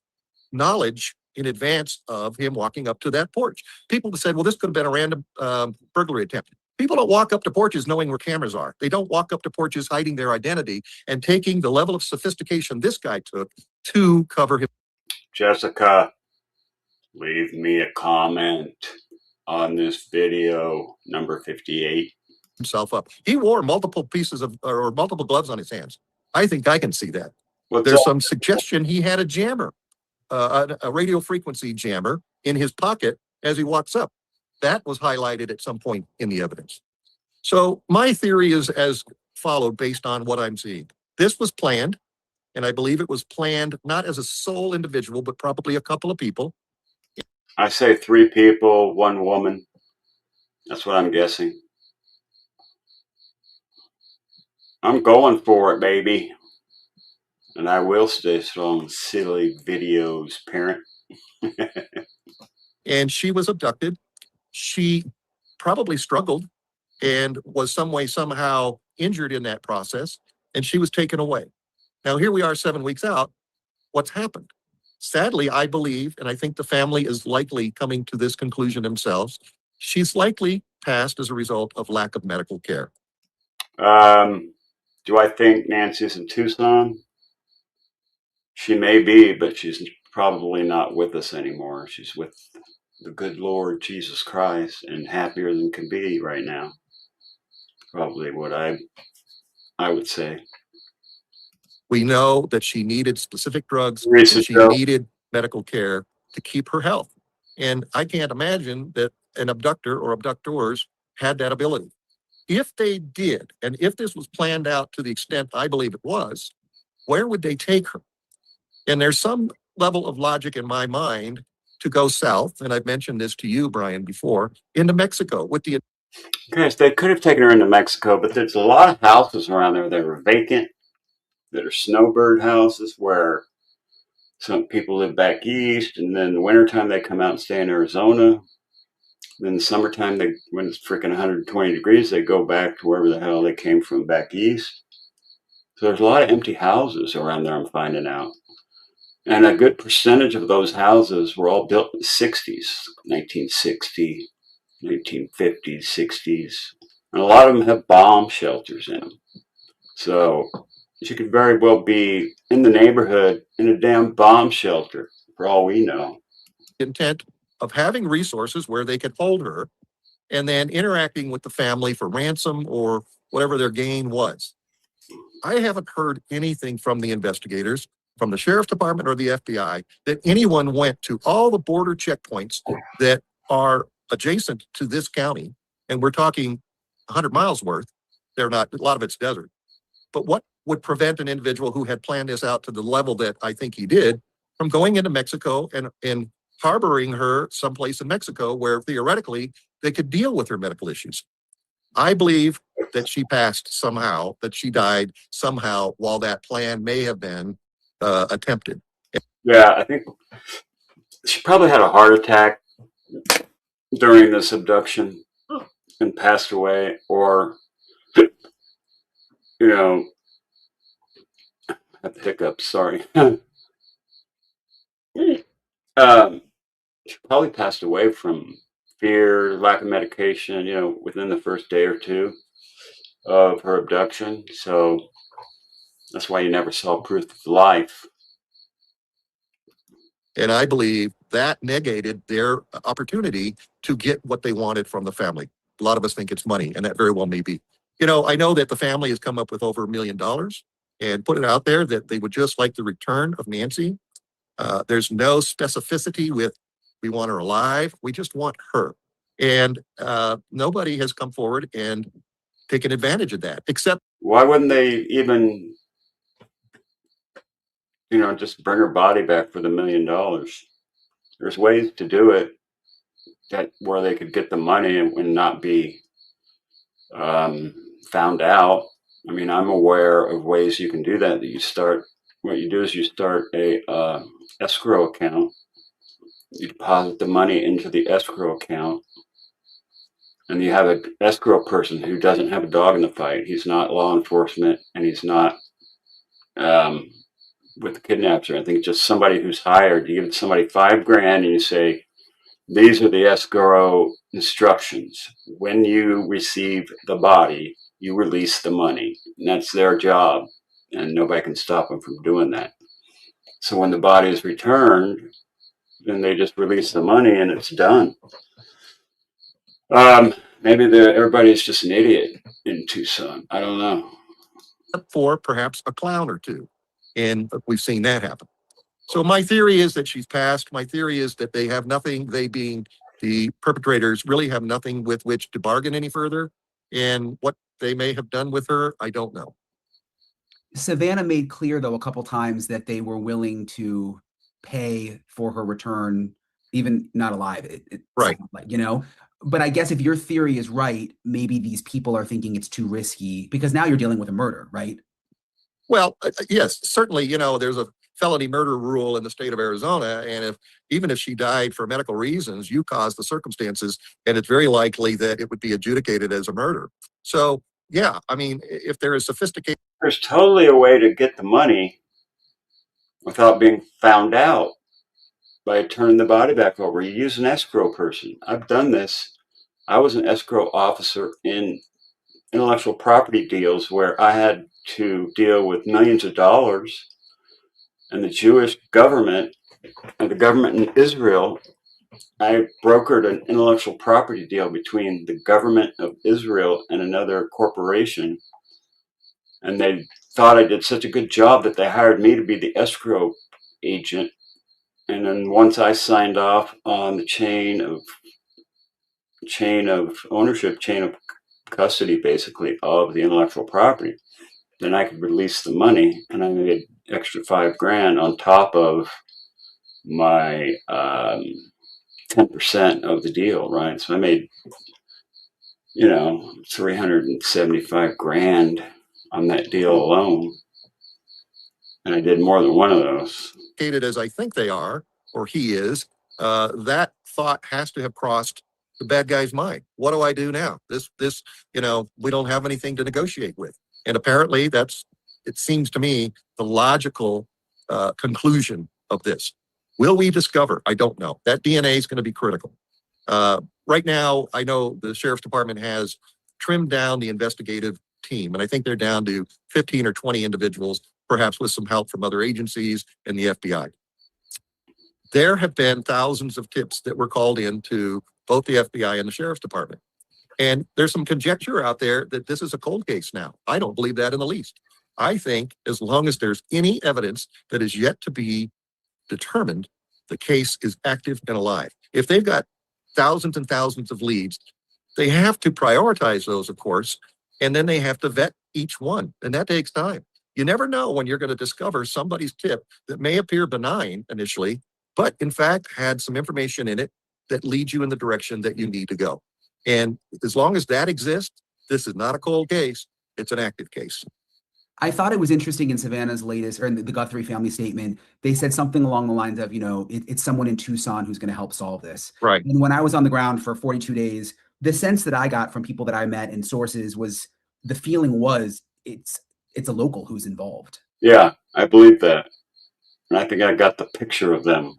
knowledge in advance of him walking up to that porch. People said, well, this could have been a random burglary attempt. People don't walk up to porches knowing where cameras are. They don't walk up to porches hiding their identity and taking the level of sophistication this guy took to cover him. Jessica, leave me a comment on this video, number 58. Himself up. He wore multiple pieces of, or multiple gloves on his hands. I think I can see that. There's some suggestion he had a jammer, a radio frequency jammer in his pocket as he walks up. That was highlighted at some point in the evidence. So my theory is as followed based on what I'm seeing. This was planned, and I believe it was planned not as a sole individual, but probably a couple of people. I say 3 people, 1 woman. That's what I'm guessing. I'm going for it, baby. And I will stay strong, silly videos, parent. And she was abducted. She probably struggled and was some way, somehow injured in that process, and she was taken away. Now, here we are 7 weeks out. What's happened? Sadly, I believe, and I think the family is likely coming to this conclusion themselves, she's likely passed as a result of lack of medical care. Do I think Nancy's in Tucson? She may be, but she's probably not with us anymore. She's with the good Lord Jesus Christ and happier than can be right now. Probably what I would say. We know that she needed specific drugs, and Recent she girl. needed medical care to keep her health. And I can't imagine that an abductor or abductors had that ability. If they did, and if this was planned out to the extent I believe it was, where would they take her? And there's some level of logic in my mind to go south, and I've mentioned this to you, Brian, before, into Mexico with the... Guys, they could have taken her into Mexico, but there's a lot of houses around there that are vacant, that are snowbird houses where some people live back east, and then in the wintertime they come out and stay in Arizona. Then in the summertime, when it's freaking 120 degrees, they go back to wherever the hell they came from back east. So there's a lot of empty houses around there, I'm finding out. And a good percentage of those houses were all built in the 60s, 1960, 1950s, 60s. And a lot of them have bomb shelters in them. So she could very well be in the neighborhood in a damn bomb shelter, for all we know. intent of having resources where they could hold her and then interacting with the family for ransom or whatever their gain was. I haven't heard anything from the investigators, from the sheriff's department or the FBI, that anyone went to all the border checkpoints that are adjacent to this county. And we're talking 100 miles worth. They're not, a lot of it's desert. But what would prevent an individual who had planned this out to the level that I think he did from going into Mexico and harboring her someplace in Mexico where theoretically they could deal with her medical issues? I believe that she passed somehow, that she died somehow while that plan may have been attempted. Yeah, I think she probably had a heart attack during this abduction and passed away, or, you know, I have the hiccups, sorry. She probably passed away from fear, lack of medication, you know, within the first day or two of her abduction. So that's why you never saw proof of life. And I believe that negated their opportunity to get what they wanted from the family. A lot of us think it's money, and that very well may be. You know, I know that the family has come up with over $1 million and put it out there that they would just like the return of Nancy. There's no specificity with, we want her alive, we just want her. And nobody has come forward and taken advantage of that, except... Why wouldn't they even, you know, just bring her body back for the $1 million? There's ways to do it that where they could get the money and not be found out. I mean, I'm aware of ways you can do that. That you start, what you do is you start a escrow account. You deposit the money into the escrow account, and you have an escrow person who doesn't have a dog in the fight. He's not law enforcement, and he's not with the kidnappers or anything. Just somebody who's hired. You give somebody $5,000 and you say, these are the escrow instructions. When you receive the body, you release the money. And that's their job. And nobody can stop them from doing that. So when the body is returned, then they just release the money and it's done. Maybe everybody's just an idiot in Tucson. I don't know. for perhaps a clown or two. And we've seen that happen. So my theory is that she's passed. My theory is that they have nothing, they being the perpetrators, really have nothing with which to bargain any further. And what they may have done with her, I don't know. Savannah made clear, though, a couple times that they were willing to pay for her return, even not alive. It Right. sounded like, you know. But I guess if your theory is right, maybe these people are thinking it's too risky because now you're dealing with a murder, right? Well, yes, certainly, you know, there's a felony murder rule in the state of Arizona. And even if she died for medical reasons, you caused the circumstances, and it's very likely that it would be adjudicated as a murder. So, yeah, I mean, if there is sophisticated. There's totally a way to get the money without being found out by turning the body back over. You use an escrow person. I've done this. I was an escrow officer in intellectual property deals where I had to deal with millions of dollars, and the Jewish government and the government in Israel, I brokered an intellectual property deal between the government of Israel and another corporation. And they thought I did such a good job that they hired me to be the escrow agent. And then once I signed off on the chain of ownership, chain of custody, basically, of the intellectual property, then I could release the money, and I made extra $5,000 on top of my 10% of the deal, right? So I made, you know, $375,000 on that deal alone, and I did more than one of those. As I think they are, or he is, that thought has to have crossed the bad guy's mind. What do I do now? This, you know, we don't have anything to negotiate with. And apparently it seems to me, the logical conclusion of this. Will we discover? I don't know. That DNA is going to be critical. Right now, I know the Sheriff's Department has trimmed down the investigative team, and I think they're down to 15 or 20 individuals, perhaps with some help from other agencies and the FBI. There have been thousands of tips that were called in to both the FBI and the Sheriff's Department. And there's some conjecture out there that this is a cold case now. I don't believe that in the least. I think as long as there's any evidence that is yet to be determined, the case is active and alive. If they've got thousands and thousands of leads, they have to prioritize those, of course, and then they have to vet each one. And that takes time. You never know when you're going to discover somebody's tip that may appear benign initially, but in fact had some information in it that leads you in the direction that you need to go. And as long as that exists, this is not a cold case. It's an active case. I thought it was interesting in Savannah's latest, or in the Guthrie family statement, they said something along the lines of, you know, it's someone in Tucson who's going to help solve this. Right. And when I was on the ground for 42 days, the sense that I got from people that I met and sources was, the feeling was it's a local who's involved. Yeah, I believe that. And I think I got the picture of them.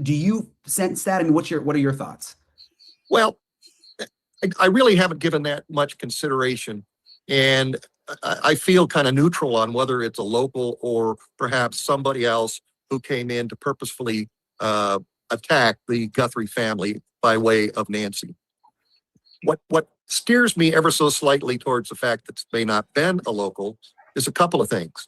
Do you sense that? I mean, what are your thoughts? Well, I really haven't given that much consideration, and I feel kind of neutral on whether it's a local or perhaps somebody else who came in to purposefully attack the Guthrie family by way of Nancy. What steers me ever so slightly towards the fact that it may not been a local is a couple of things.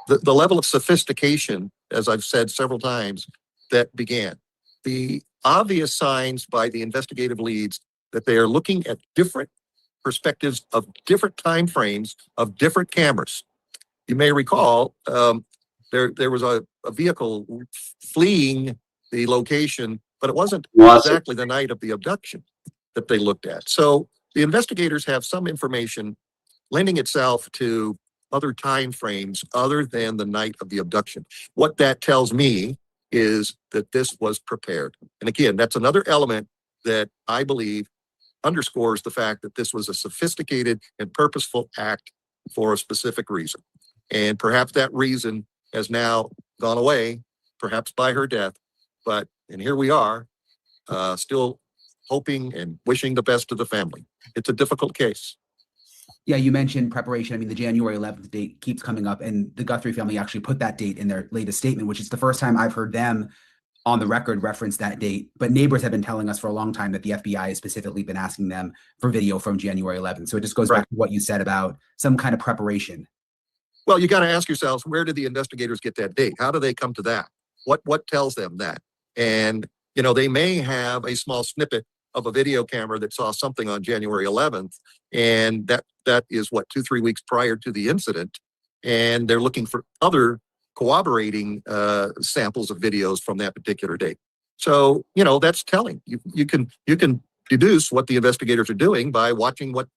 The level of sophistication, as I've said several times, that began. The obvious signs by the investigative leads that they are looking at different perspectives of different time frames of different cameras. You may recall there was a vehicle fleeing the location, but it wasn't exactly the night of the abduction that they looked at. So the investigators have some information lending itself to other time frames other than the night of the abduction. What that tells me is that this was prepared. And again, that's another element that I believe underscores the fact that this was a sophisticated and purposeful act for a specific reason. And perhaps that reason has now gone away, perhaps by her death. And here we are, still hoping and wishing the best to the family. It's a difficult case. Yeah, you mentioned preparation. I mean, the January 11th date keeps coming up, and the Guthrie family actually put that date in their latest statement, which is the first time I've heard them on the record reference that date, but neighbors have been telling us for a long time that the FBI has specifically been asking them for video from January 11th. So it just goes Right. back to what you said about some kind of preparation. Well, you got to ask yourselves, where did the investigators get that date? How do they come to that? What tells them that? And, you know, they may have a small snippet of a video camera that saw something on January 11th. And that is what, 2-3 weeks prior to the incident. And they're looking for other corroborating samples of videos from that particular date. So, you know, that's telling. You can deduce what the investigators are doing by watching what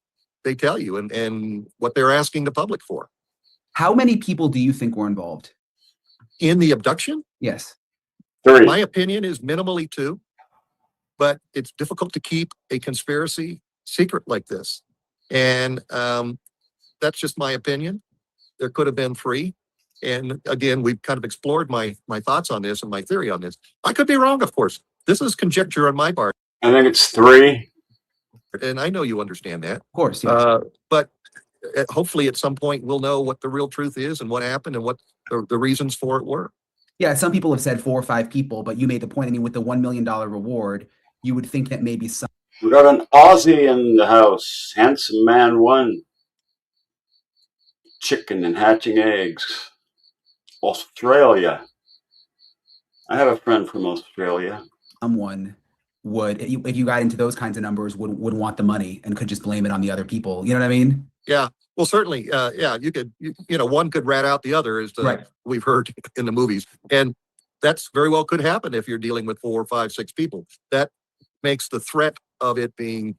they tell you and what they're asking the public for. How many people do you think were involved? In the abduction, Yes. 3. my opinion is minimally 2, but it's difficult to keep a conspiracy secret like this. And that's just my opinion. There could have been 3. And again, we've kind of explored my thoughts on this and my theory on this. I could be wrong, of course. This is conjecture on my part, I think it's 3. and I know you understand that. Of course. Yes. But hopefully at some point we'll know what the real truth is and what happened and what the reasons for it were. Yeah. Some people have said 4 or 5 people, but you made the point. I mean, with the $1 million reward, you would think that maybe some. We got an Aussie in the house. Handsome man 1. Chicken and hatching eggs. Australia. I have a friend from Australia. Someone would, if you got into those kinds of numbers, would want the money and could just blame it on the other people. You know what I mean? Yeah. Well, certainly. Yeah, you could, you know, one could rat out the other, as Right. we've heard in the movies. And that's very well could happen if you're dealing with 4, 5, 6 people. That makes the threat of it being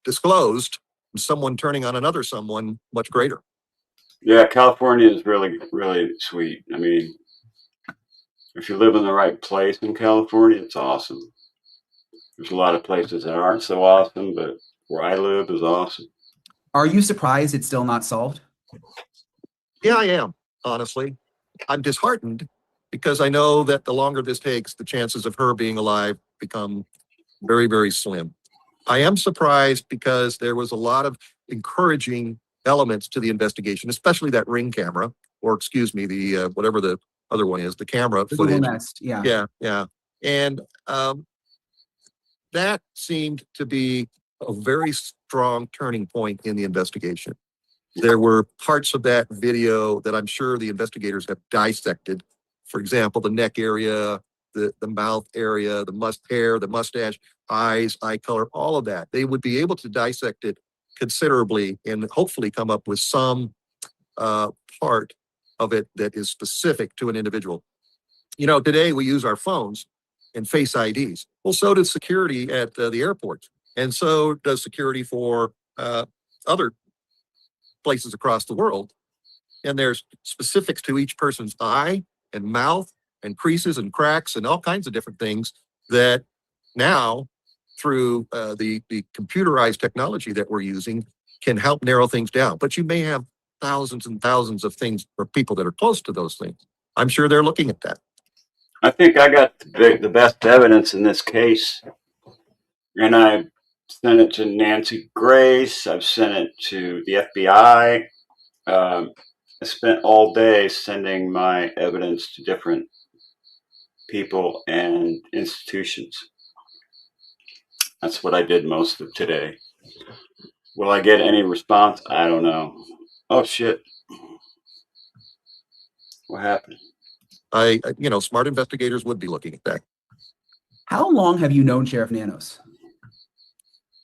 disclosed, someone turning on another someone, much greater. Yeah, California is really, really sweet. I mean, if you live in the right place in California, it's awesome. There's a lot of places that aren't so awesome, but where I live is awesome. Are you surprised it's still not solved? Yeah, I am, honestly. I'm disheartened because I know that the longer this takes, the chances of her being alive become very, very slim. I am surprised because there was a lot of encouraging elements to the investigation, especially that ring camera, or excuse me, the whatever the other one is, the camera The Google footage. Nest. Yeah. Yeah. And that seemed to be a very strong turning point in the investigation. There were parts of that video that I'm sure the investigators have dissected. For example, the neck area, the mouth area, the hair, the mustache, eyes, eye color, all of that. They would be able to dissect it considerably and hopefully come up with some part of it that is specific to an individual. You know, today we use our phones and face IDs. Well, so does security at the airports. And so does security for other places across the world. And there's specifics to each person's eye and mouth and creases and cracks and all kinds of different things that now through the computerized technology that we're using can help narrow things down. But you may have thousands and thousands of things for people that are close to those things. I'm sure they're looking at that. I think I got the best evidence in this case, and I sent it to Nancy Grace. I've sent it to the FBI. I spent all day sending my evidence to different people and institutions. That's what I did most of today. Will I get any response? I don't know. Oh, shit. What happened? You know, smart investigators would be looking at that. How long have you known Sheriff Nanos?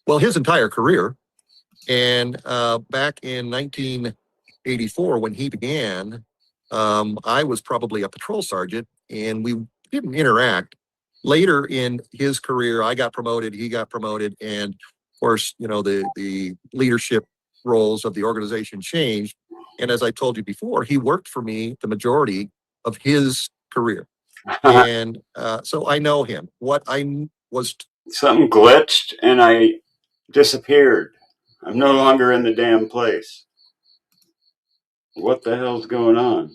Well, his entire career. And back in 1984, when he began, I was probably a patrol sergeant and we didn't interact. Later in his career, I got promoted, he got promoted. And of course, you know, the leadership roles of the organization changed. And as I told you before, he worked for me the majority of his career. And so I know him. What I was... Something glitched and I disappeared. I'm no longer in the damn place. What the hell's going on?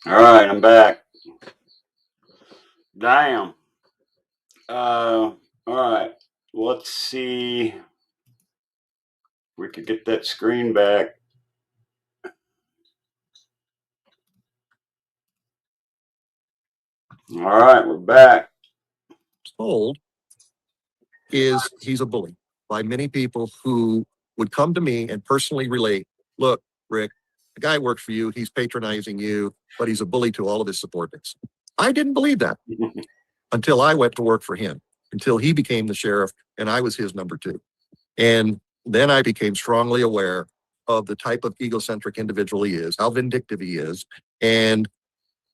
All right, I'm back. Damn. All right. Let's see if we could get that screen back. All right, we're back. Told is he's a bully by many people who would come to me and personally relate, look, Rick, the guy works for you. He's patronizing you, but he's a bully to all of his subordinates. I didn't believe that until I went to work for him, until he became the sheriff and I was his number two. And then I became strongly aware of the type of egocentric individual he is, how vindictive he is, and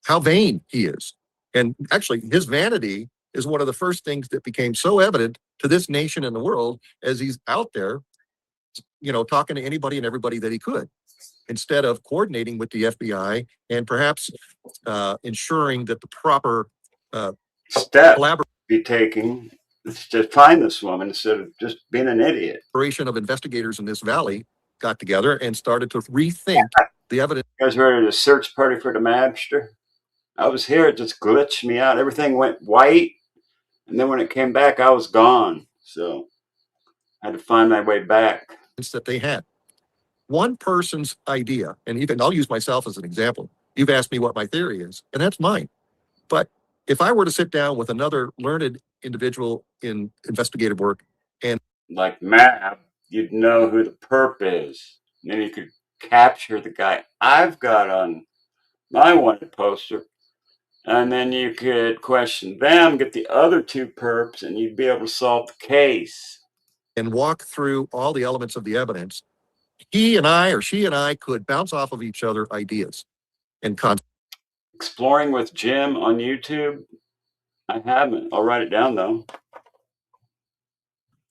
how vain he is. And actually, his vanity is one of the first things that became so evident to this nation and the world as he's out there, talking to anybody and everybody that he could, instead of coordinating with the FBI and perhaps ensuring that the proper step be taking to find this woman instead of just being an idiot. Collaboration of investigators in this valley got together and started to rethink the evidence. You guys ready to search party for the MABSTA? I was here, it just glitched me out. Everything went white, and then when it came back, I was gone. So I had to find my way back. That they had. One person's idea, and I'll use myself as an example. You've asked me what my theory is, and that's mine. But if I were to sit down with another learned individual in investigative work and like MAB, you'd know who the perp is. And then you could capture the guy I've got on my wanted poster. And then you could question them, get the other two perps, and you'd be able to solve the case. And walk through all the elements of the evidence. He and I, or she and I, could bounce off of each other ideas and concepts. Exploring with Jim on YouTube? I haven't. I'll write it down though.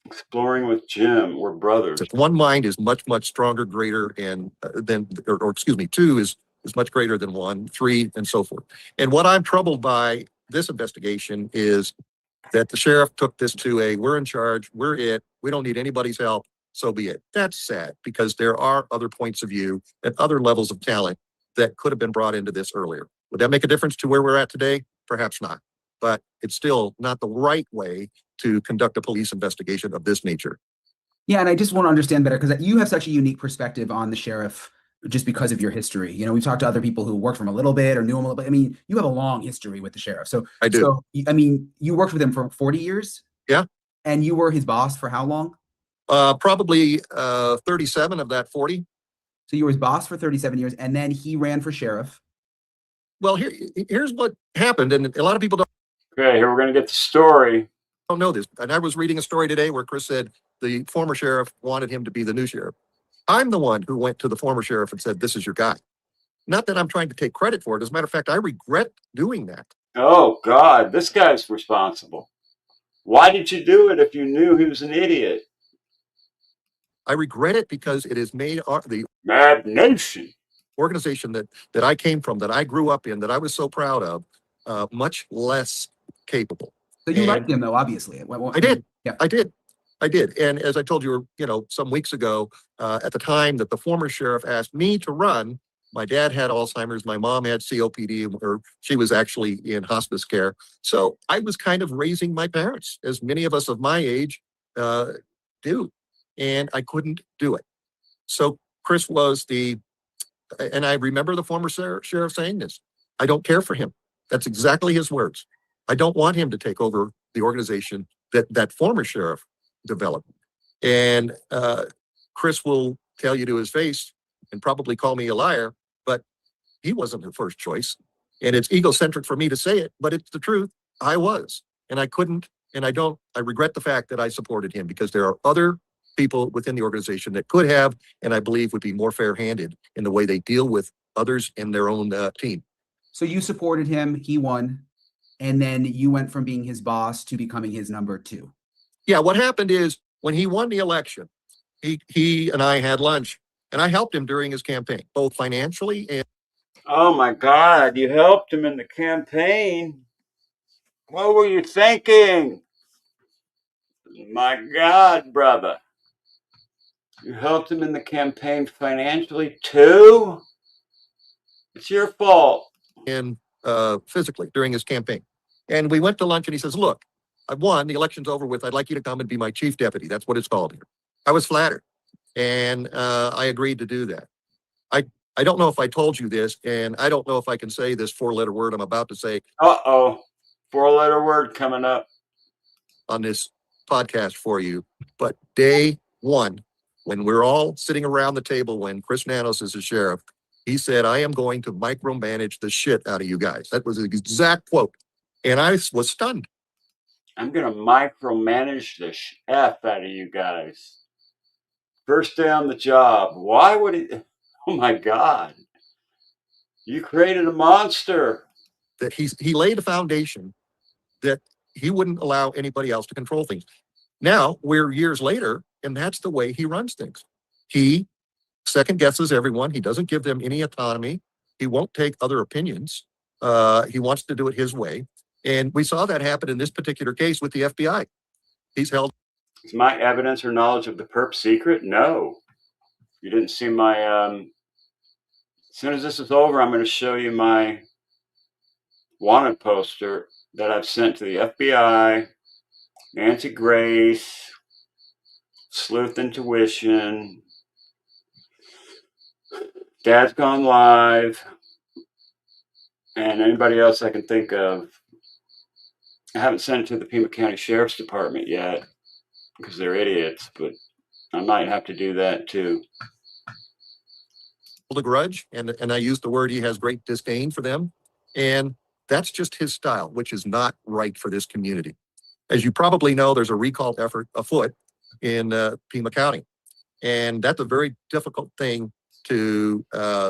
Exploring with Jim. We're brothers. One mind is much, much stronger, greater, and two is much greater than one, three, and so forth. And what I'm troubled by this investigation is that the sheriff took this to we're in charge, we're it, we don't need anybody's help, so be it. That's sad because there are other points of view and other levels of talent that could have been brought into this earlier. Would that make a difference to where we're at today? Perhaps not, but it's still not the right way to conduct a police investigation of this nature. Yeah, and I just want to understand better because you have such a unique perspective on the sheriff just because of your history. We've talked to other people who worked for him a little bit or knew him a little bit. I mean, you have a long history with the sheriff. So I do. So, I mean, you worked with him for 40 years? Yeah. And you were his boss for how long? Probably 37 of that 40. So you were his boss for 37 years, and then he ran for sheriff. Well, here's what happened, and a lot of people don't. Okay, here we're going to get the story. Don't know this. And I was reading a story today where Chris said the former sheriff wanted him to be the new sheriff. I'm the one who went to the former sheriff and said, this is your guy. Not that I'm trying to take credit for it. As a matter of fact, I regret doing that. Oh, God, this guy's responsible. Why did you do it if you knew he was an idiot? I regret it because it has made the MAB Nation organization that I came from, that I grew up in, that I was so proud of, much less capable. So you liked him, though, obviously. I did. Yeah. I did. And as I told you, some weeks ago, at the time that the former sheriff asked me to run, my dad had Alzheimer's, my mom had COPD, or she was actually in hospice care. So I was kind of raising my parents, as many of us of my age do. And I couldn't do it. So Chris was and I remember the former sheriff saying this, I don't care for him. That's exactly his words. I don't want him to take over the organization that former sheriff developed. And Chris will tell you to his face and probably call me a liar, but he wasn't the first choice. And it's egocentric for me to say it, but it's the truth. I was, and I couldn't, and I regret the fact that I supported him because there are other people within the organization that could have, and I believe would be more fair-handed in the way they deal with others in their own team. So you supported him, he won, and then you went from being his boss to becoming his number two. Yeah, what happened is when he won the election, he and I had lunch, and I helped him during his campaign, both financially and... Oh my God, you helped him in the campaign. What were you thinking? My God, brother. You helped him in the campaign financially too? It's your fault. and physically during his campaign. And we went to lunch and he says, look, I won, the election's over with. I'd like you to come and be my chief deputy. That's what it's called here. I was flattered. And I agreed to do that. I don't know if I told you this, and I don't know if I can say this 4-letter word I'm about to say. Uh-oh. 4-letter word coming up On this podcast for you. But day one, when we're all sitting around the table, when Chris Nanos is the sheriff, he said, I am going to micromanage the shit out of you guys. That was the exact quote. And I was stunned. I'm going to micromanage the F out of you guys. First day on the job. Why would he? Oh my God. You created a monster. That he laid a foundation that he wouldn't allow anybody else to control things. Now we're years later, and that's the way he runs things. He second guesses everyone. He doesn't give them any autonomy. He won't take other opinions. He wants to do it his way. And we saw that happen in this particular case with the FBI. He's held. Is my evidence or knowledge of the perp secret? No. You didn't see my, as soon as this is over, I'm going to show you my wanted poster that I've sent to the FBI, Nancy Grace, Sleuth Intuition, Dad's Gone Live, and anybody else I can think of. I haven't sent it to the Pima County Sheriff's Department yet because they're idiots, but I might have to do that too. A grudge, and I use the word, he has great disdain for them. And that's just his style, which is not right for this community. As you probably know, there's a recall effort afoot in Pima County. And that's a very difficult thing to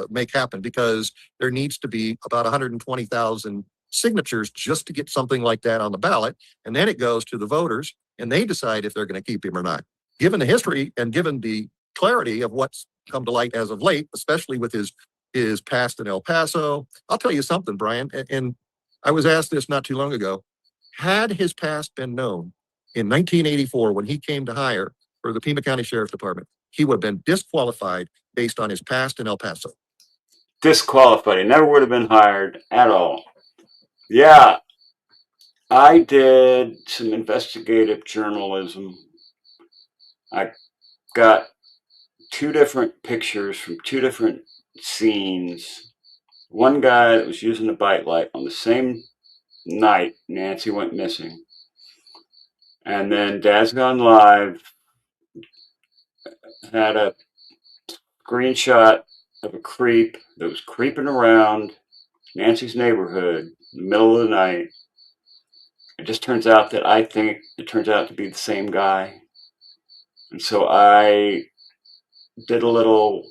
make happen because there needs to be about 120,000 signatures just to get something like that on the ballot. And then it goes to the voters and they decide if they're going to keep him or not. Given the history and given the clarity of what's come to light as of late, especially with his past in El Paso, I'll tell you something, Brian, and I was asked this not too long ago. Had his past been known in 1984 when he came to hire for the Pima County Sheriff's Department, he would have been disqualified based on his past in El Paso. Disqualified. He never would have been hired at all. Yeah, I did some investigative journalism. I got 2 different pictures from 2 different scenes. One guy that was using a bike light on the same night Nancy went missing. And then Dad's Gone Live had a screenshot of a creep that was creeping around Nancy's neighborhood in the middle of the night. It just turns out that I think it turns out to be the same guy. And so I did a little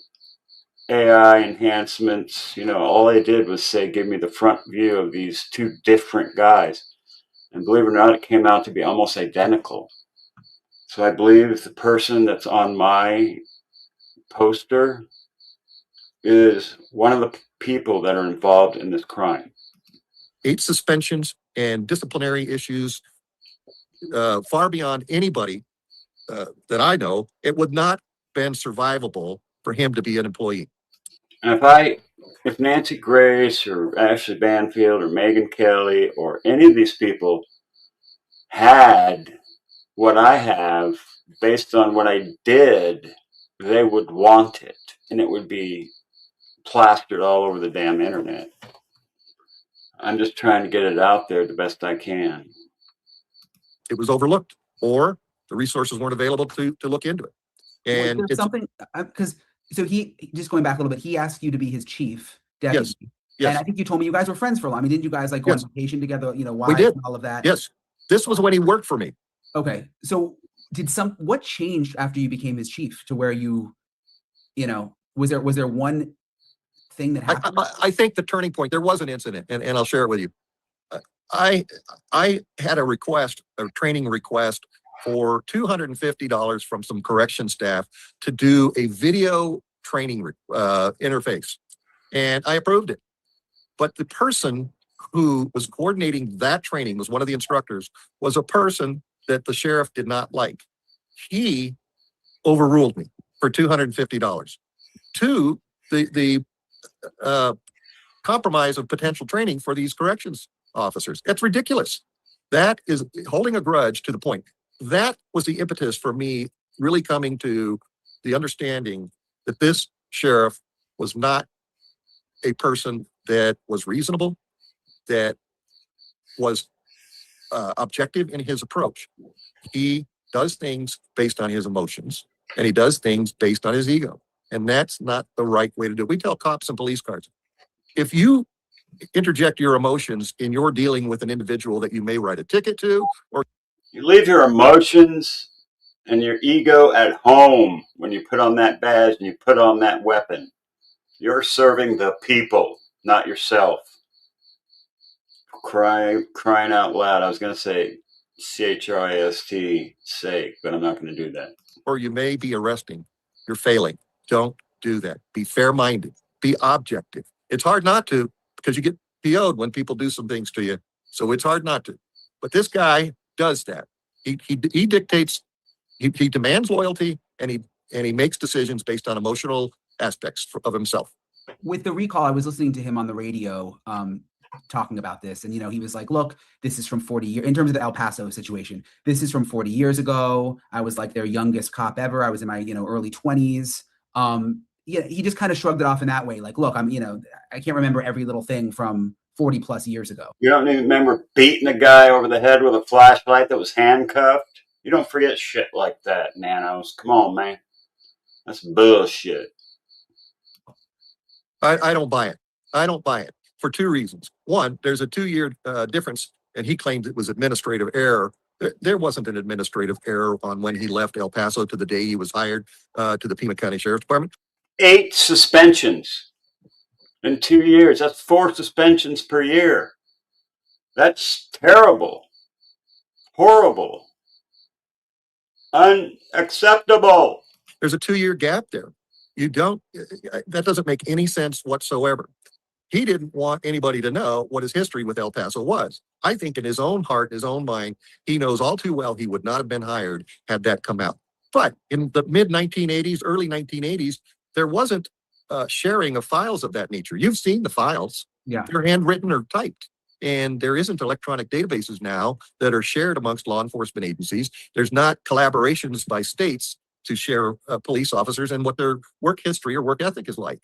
AI enhancements. You know, all I did was say, give me the front view of these 2 different guys. And believe it or not, it came out to be almost identical. So I believe the person that's on my poster is one of the people that are involved in this crime. 8 suspensions and disciplinary issues far beyond anybody that I know. It would not have been survivable for him to be an employee. And if Nancy Grace or Ashley Banfield or Megan Kelly or any of these people had what I have based on what I did, they would want it. And it would be plastered all over the damn internet. I'm just trying to get it out there the best I can. It was overlooked, or the resources weren't available to look into it. And was there something, because so he, just going back a little bit, he asked you to be his chief deputy. Yes. And I think you told me you guys were friends for a while. I mean, didn't you guys like go on vacation together, you know, why we did. and all of that? Yes. This was when he worked for me. Okay. So what changed after you became his chief to where you know, was there one thing that happened? I think the turning point, there was an incident, and I'll share it with you. I had a request, a training request for $250 from some correction staff to do a video training interface. And I approved it. But the person who was coordinating that training, was one of the instructors, was a person that the sheriff did not like. He overruled me for $250. 2, the compromise of potential training for these corrections officers. That's ridiculous. That is holding a grudge to the point. That was the impetus for me really coming to the understanding that this sheriff was not a person that was reasonable, that was objective in his approach. He does things based on his emotions, and he does things based on his ego. And that's not the right way to do it. We tell cops and police cars, if you interject your emotions in your dealing with an individual that you may write a ticket to, or You leave your emotions and your ego at home when you put on that badge and you put on that weapon. You're serving the people, not yourself. Crying out loud. I was going to say CHRIST sake, but I'm not going to do that. or you may be arresting, you're failing. Don't do that. Be fair-minded. Be objective. It's hard not to because you get PO'd when people do some things to you. So it's hard not to. But this guy does that. He dictates, he demands loyalty, and he makes decisions based on emotional aspects of himself. With the recall, I was listening to him on the radio talking about this. And, he was like, look, this is from 40 years, in terms of the El Paso situation, this is from 40 years ago. I was like their youngest cop ever. I was in my, early 20s. Yeah, he just kind of shrugged it off in that way. Like, look, I can't remember every little thing from 40 plus years ago. You don't even remember beating a guy over the head with a flashlight that was handcuffed? You don't forget shit like that, Nanos. Come on, man. That's bullshit. I don't buy it. I don't buy it for two reasons. One, there's a 2-year difference, and he claims it was administrative error. There wasn't an administrative error on when he left El Paso to the day he was hired to the Pima County Sheriff's Department. 8 suspensions in 2 years. That's 4 suspensions per year. That's terrible. Horrible. Unacceptable. There's a 2-year gap there. That doesn't make any sense whatsoever. He didn't want anybody to know what his history with El Paso was. I think in his own heart, his own mind, he knows all too well he would not have been hired had that come out. But in the mid-1980s, early 1980s, there wasn't sharing of files of that nature. You've seen the files. Yeah. They're handwritten or typed. And there isn't electronic databases now that are shared amongst law enforcement agencies. There's not collaborations by states to share police officers and what their work history or work ethic is like.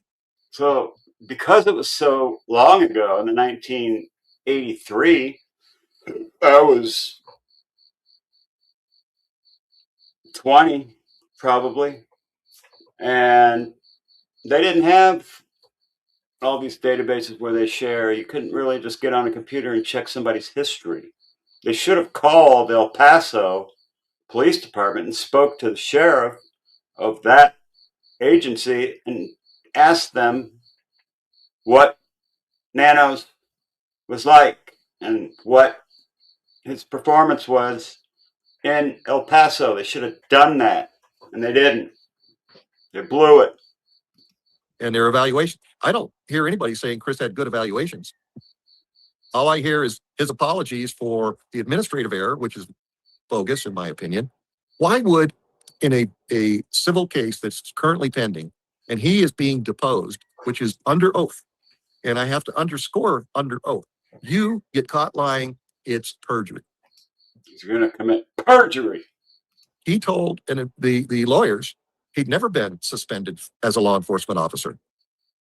So because it was so long ago, in the 1983, I was 20 probably, and they didn't have all these databases where they share. You couldn't really just get on a computer and check somebody's history. They should have called El Paso Police Department and spoke to the sheriff of that agency and asked them what Nanos was like and what his performance was in El Paso. They should have done that, and they didn't. They blew it. And their evaluation, I don't hear anybody saying Chris had good evaluations. All I hear is his apologies for the administrative error, which is bogus in my opinion. Why would, in a civil case that's currently pending, and he is being deposed, which is under oath, and I have to underscore under oath, you get caught lying, it's perjury. He's going to commit perjury. He told the lawyers he'd never been suspended as a law enforcement officer.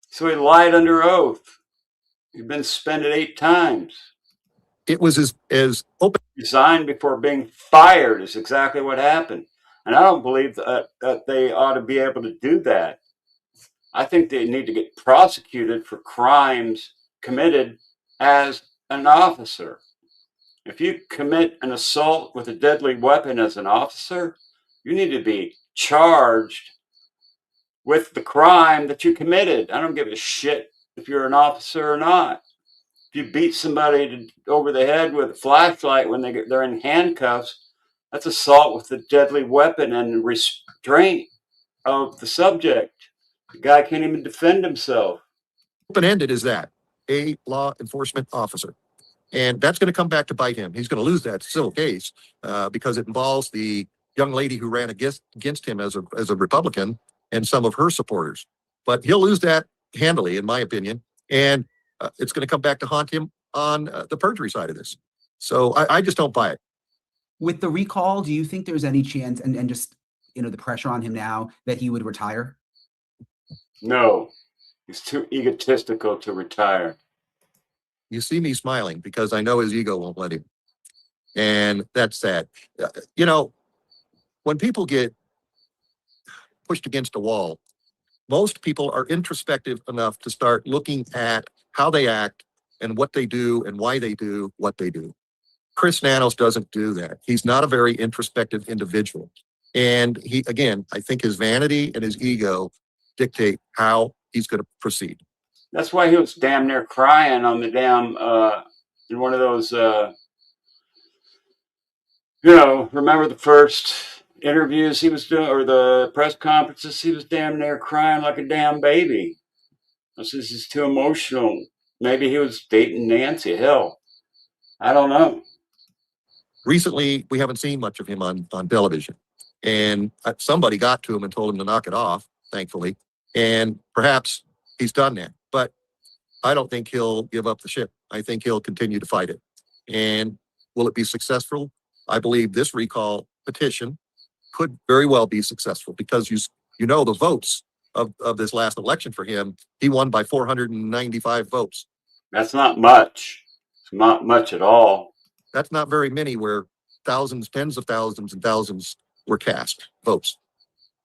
So he lied under oath. He'd been suspended 8 times. It was as open. Resigned before being fired is exactly what happened. And I don't believe that they ought to be able to do that. I think they need to get prosecuted for crimes committed as an officer. If you commit an assault with a deadly weapon as an officer, you need to be charged with the crime that you committed. I don't give a shit if you're an officer or not. If you beat somebody over the head with a flashlight when they're in handcuffs, that's assault with a deadly weapon and restraint of the subject. The guy can't even defend himself. Open-ended is that, a law enforcement officer. And that's going to come back to bite him. He's going to lose that civil case because it involves the young lady who ran against him as a Republican and some of her supporters. But he'll lose that handily, in my opinion. And it's going to come back to haunt him on the perjury side of this. So I just don't buy it. With the recall, do you think there's any chance, and just, you know, the pressure on him now, that he would retire? No, he's too egotistical to retire. You see me smiling because I know his ego won't let him. And that's sad. You know, when people get pushed against a wall, most people are introspective enough to start looking at how they act and what they do and why they do what they do. Chris Nanos doesn't do that. He's not a very introspective individual. And he, again, I think his vanity and his ego dictate how he's going to proceed. That's why he was damn near crying on the damn, in one of those, you know, remember the first interviews he was doing, or the press conferences, he was damn near crying like a damn baby. This is too emotional. Maybe he was dating Nancy. Hell, I don't know. Recently, we haven't seen much of him on television. And somebody got to him and told him to knock it off, thankfully. And perhaps he's done that. But I don't think he'll give up the ship. I think he'll continue to fight it. And will it be successful? I believe this recall petition could very well be successful because you know the votes of this last election for him. He won by 495 votes. That's not much. It's not much at all. That's not very many where thousands, tens of thousands and thousands were cast votes.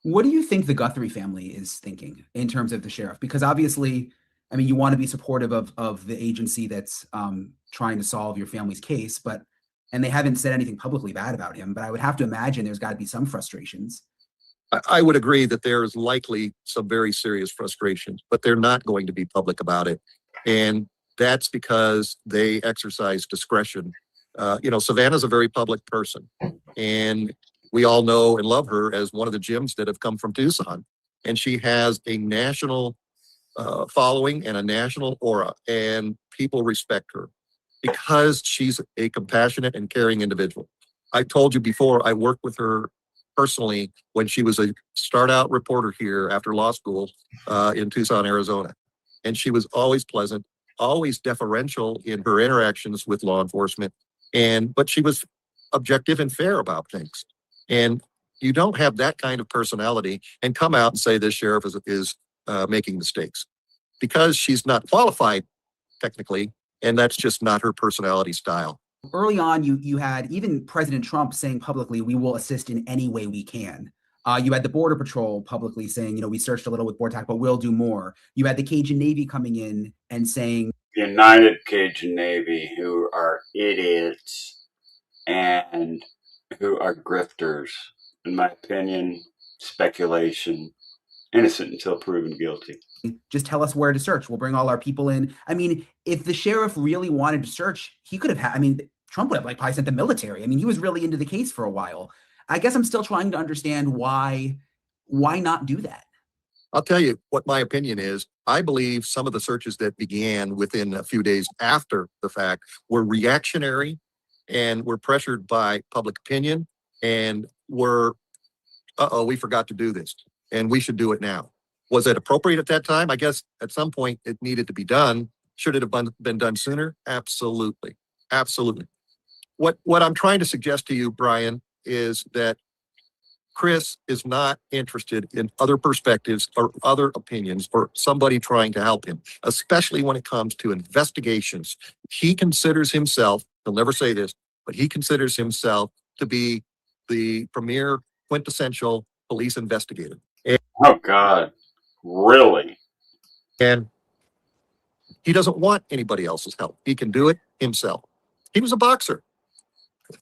What do you think the Guthrie family is thinking in terms of the sheriff? Because obviously, I mean, you want to be supportive of the agency that's trying to solve your family's case, and they haven't said anything publicly bad about him, but I would have to imagine there's got to be some frustrations. I would agree that there is likely some very serious frustrations, but they're not going to be public about it. And that's because they exercise discretion. You know, Savannah's a very public person, and we all know and love her as one of the Jims that have come from Tucson. And she has a national following and a national aura, and people respect her because she's a compassionate and caring individual. I told you before, I worked with her personally when she was a start-out reporter here after law school in Tucson, Arizona. And she was always pleasant, always deferential in her interactions with law enforcement, but she was objective and fair about things. And you don't have that kind of personality and come out and say this sheriff is making mistakes, because she's not qualified technically, and that's just not her personality style. Early on, you had even President Trump saying publicly, we will assist in any way we can. You had the Border Patrol publicly saying, you know, we searched a little with BORTAC, but we'll do more. You had the Cajun Navy coming in and saying, United Cajun Navy, who are idiots and who are grifters, in my opinion, speculation, innocent until proven guilty. just tell us where to search. We'll bring all our people in. I mean, if the sheriff really wanted to search, he could have had, I mean, Trump would have probably sent the military. I mean, he was really into the case for a while. I guess I'm still trying to understand why not do that? I'll tell you what my opinion is. I believe some of the searches that began within a few days after the fact were reactionary and were pressured by public opinion and were, we forgot to do this and we should do it now. Was it appropriate at that time? I guess at some point it needed to be done. Should it have been done sooner? Absolutely. Absolutely. What I'm trying to suggest to you, Brian, is that Chris is not interested in other perspectives or other opinions or somebody trying to help him, especially when it comes to investigations. He considers himself, he'll never say this, but he considers himself to be the premier quintessential police investigator. Oh, God. Really? And he doesn't want anybody else's help. He can do it himself. He was a boxer.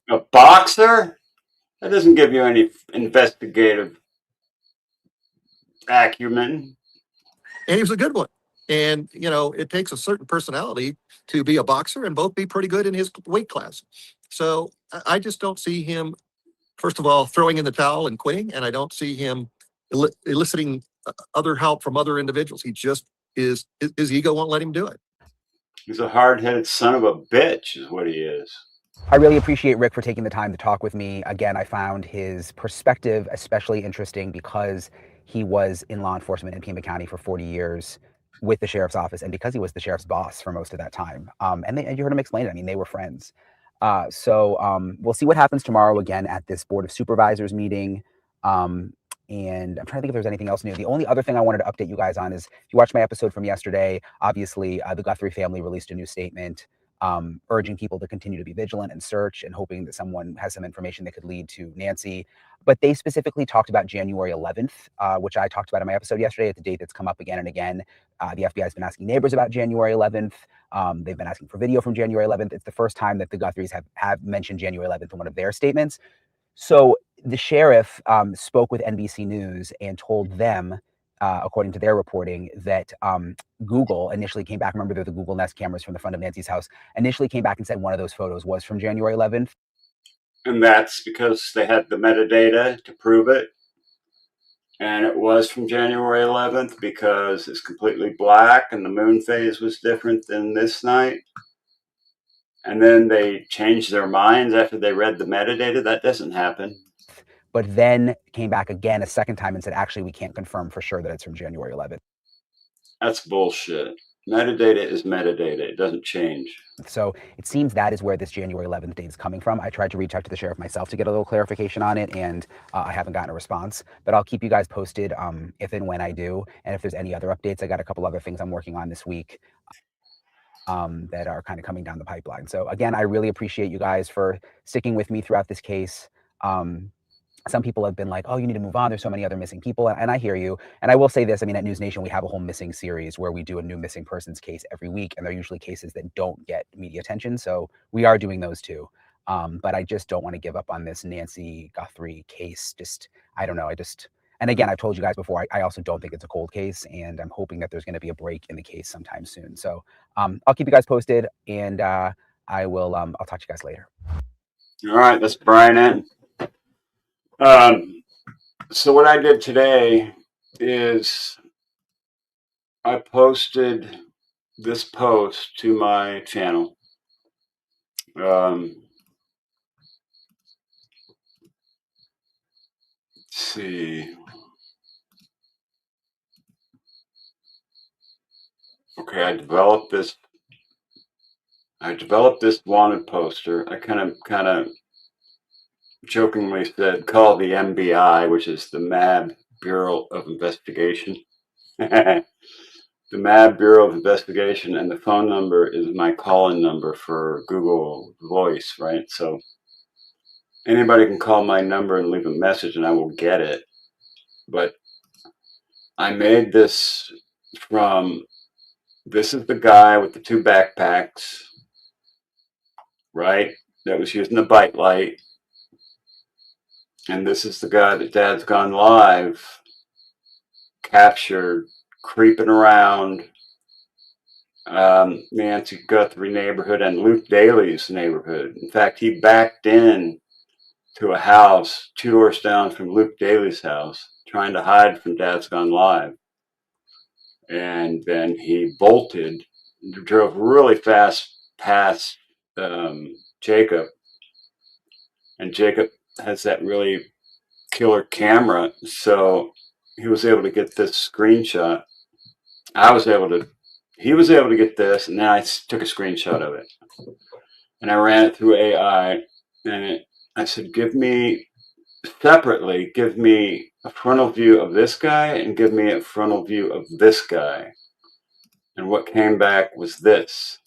A boxer? That doesn't give you any investigative acumen. And he was a good one. And, you know, it takes a certain personality to be a boxer and both be pretty good in his weight class. So I just don't see him, first of all, throwing in the towel and quitting. And I don't see him eliciting other help from other individuals. He just his ego won't let him do it. He's a hard-headed son of a bitch is what he is. I really appreciate Rick for taking the time to talk with me. Again, I found his perspective especially interesting because he was in law enforcement in Pima County for 40 years. with the sheriff's office, and because he was the sheriff's boss for most of that time. And you heard him explain it. I mean, they were friends. So we'll see what happens tomorrow again at this Board of Supervisors meeting. And I'm trying to think if there's anything else new. The only other thing I wanted to update you guys on is, if you watched my episode from yesterday, obviously the Guthrie family released a new statement urging people to continue to be vigilant and search, and hoping that someone has some information that could lead to Nancy. But they specifically talked about January 11th, which I talked about in my episode yesterday. It's a date that's come up again and again. The FBI has been asking neighbors about January 11th. They've been asking for video from January 11th. It's the first time that the Guthries have mentioned January 11th in one of their statements. So the sheriff spoke with NBC News and told them, according to their reporting, that Google initially came back. Remember, they're the Google Nest cameras from the front of Nancy's house. Initially came back and said one of those photos was from January 11th. And that's because they had the metadata to prove it. And it was from January 11th because it's completely black and the moon phase was different than this night. And then they changed their minds after they read the metadata. That doesn't happen. But then came back again a second time and said, actually, we can't confirm for sure that it's from January 11th. That's bullshit. Metadata is metadata. It doesn't change. So it seems that is where this January 11th date is coming from. I tried to reach out to the sheriff myself to get a little clarification on it, and I haven't gotten a response. But I'll keep you guys posted if and when I do. And if there's any other updates, I got a couple other things I'm working on this week that are kind of coming down the pipeline. So again, I really appreciate you guys for sticking with me throughout this case. Some people have been like, oh, you need to move on. There's so many other missing people. And I hear you. And I will say this. I mean, at News Nation, we have a whole missing series where we do a new missing persons case every week. And they're usually cases that don't get media attention. So we are doing those too. But I just don't want to give up on this Nancy Guthrie case. I don't know. And again, I've told you guys before, I also don't think it's a cold case. And I'm hoping that there's going to be a break in the case sometime soon. So I'll keep you guys posted, and I'll talk to you guys later. All right, that's Brian N. So what I did today is I posted this post to my channel. Let's see. Okay, I developed this wanted poster. I kind of jokingly said, call the MBI, which is the MAB Bureau of Investigation. The MAB Bureau of Investigation, and the phone number is my call-in number for Google Voice, right? So anybody can call my number and leave a message and I will get it. But I made this this is the guy with the two backpacks, right? That was using the bite light. And this is the guy that Dad's Gone Live captured creeping around Nancy Guthrie neighborhood and Luke Daly's neighborhood. In fact, he backed in to a house 2 doors down from Luke Daly's house, trying to hide from Dad's Gone Live. And then he bolted, drove really fast past Jacob. And Jacob has that really killer camera, so he was able to get this screenshot. He was able to get this, and then I took a screenshot of it. And I ran it through AI, and I said, give me a frontal view of this guy and give me a frontal view of this guy. And what came back was this.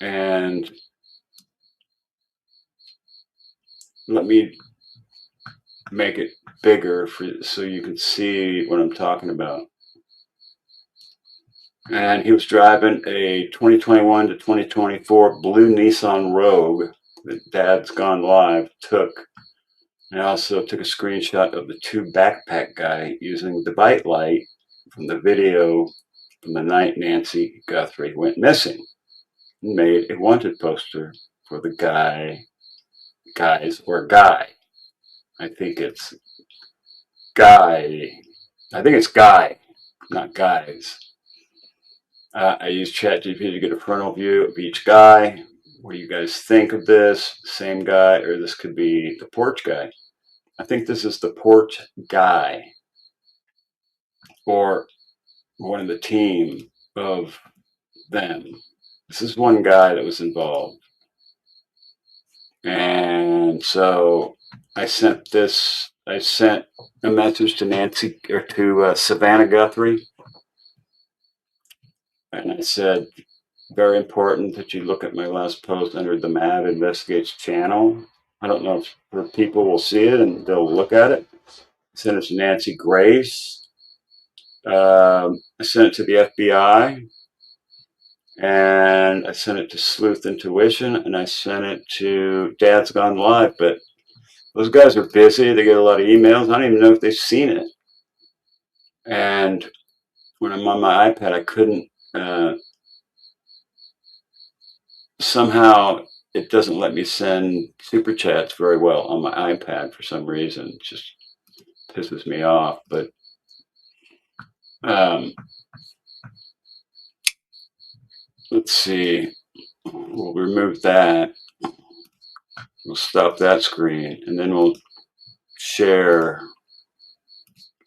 And let me make it bigger so you can see what I'm talking about. And he was driving a 2021 to 2024 blue Nissan Rogue that Dad's Gone Live took. And I also took a screenshot of the two backpack guy using the bite light from the video from the night Nancy Guthrie went missing. And made a wanted poster for the guy, I think it's Guy, not guys. I used ChatGPT to get a frontal view of each guy. What do you guys think of this? Same guy, or this could be the porch guy? I think this is the porch guy. or one of the team of them. This is one guy that was involved. And so I sent a message to Nancy, or to Savannah Guthrie. And I said, very important that you look at my last post under the MAB Investigates channel. I don't know if people will see it and they'll look at it. I sent it to Nancy Grace. I sent it to the FBI. And I sent it to Sleuth Intuition. And I sent it to Dad's Gone Live. But those guys are busy. They get a lot of emails. I don't even know if they've seen it. And when I'm on my iPad, I couldn't. Somehow it doesn't let me send super chats very well on my iPad for some reason. It just pisses me off. But let's see. We'll remove that. We'll stop that screen, and then we'll share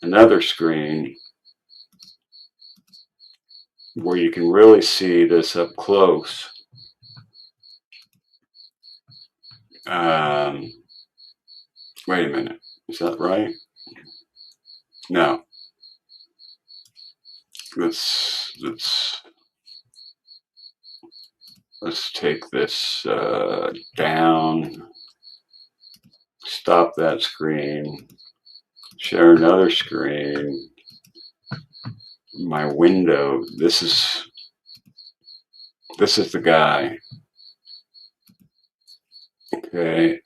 another screen where you can really see this up close. Wait a minute. Is that right? No. Let's take this down. Stop that screen. Share another screen. My window. This is the guy. Okay.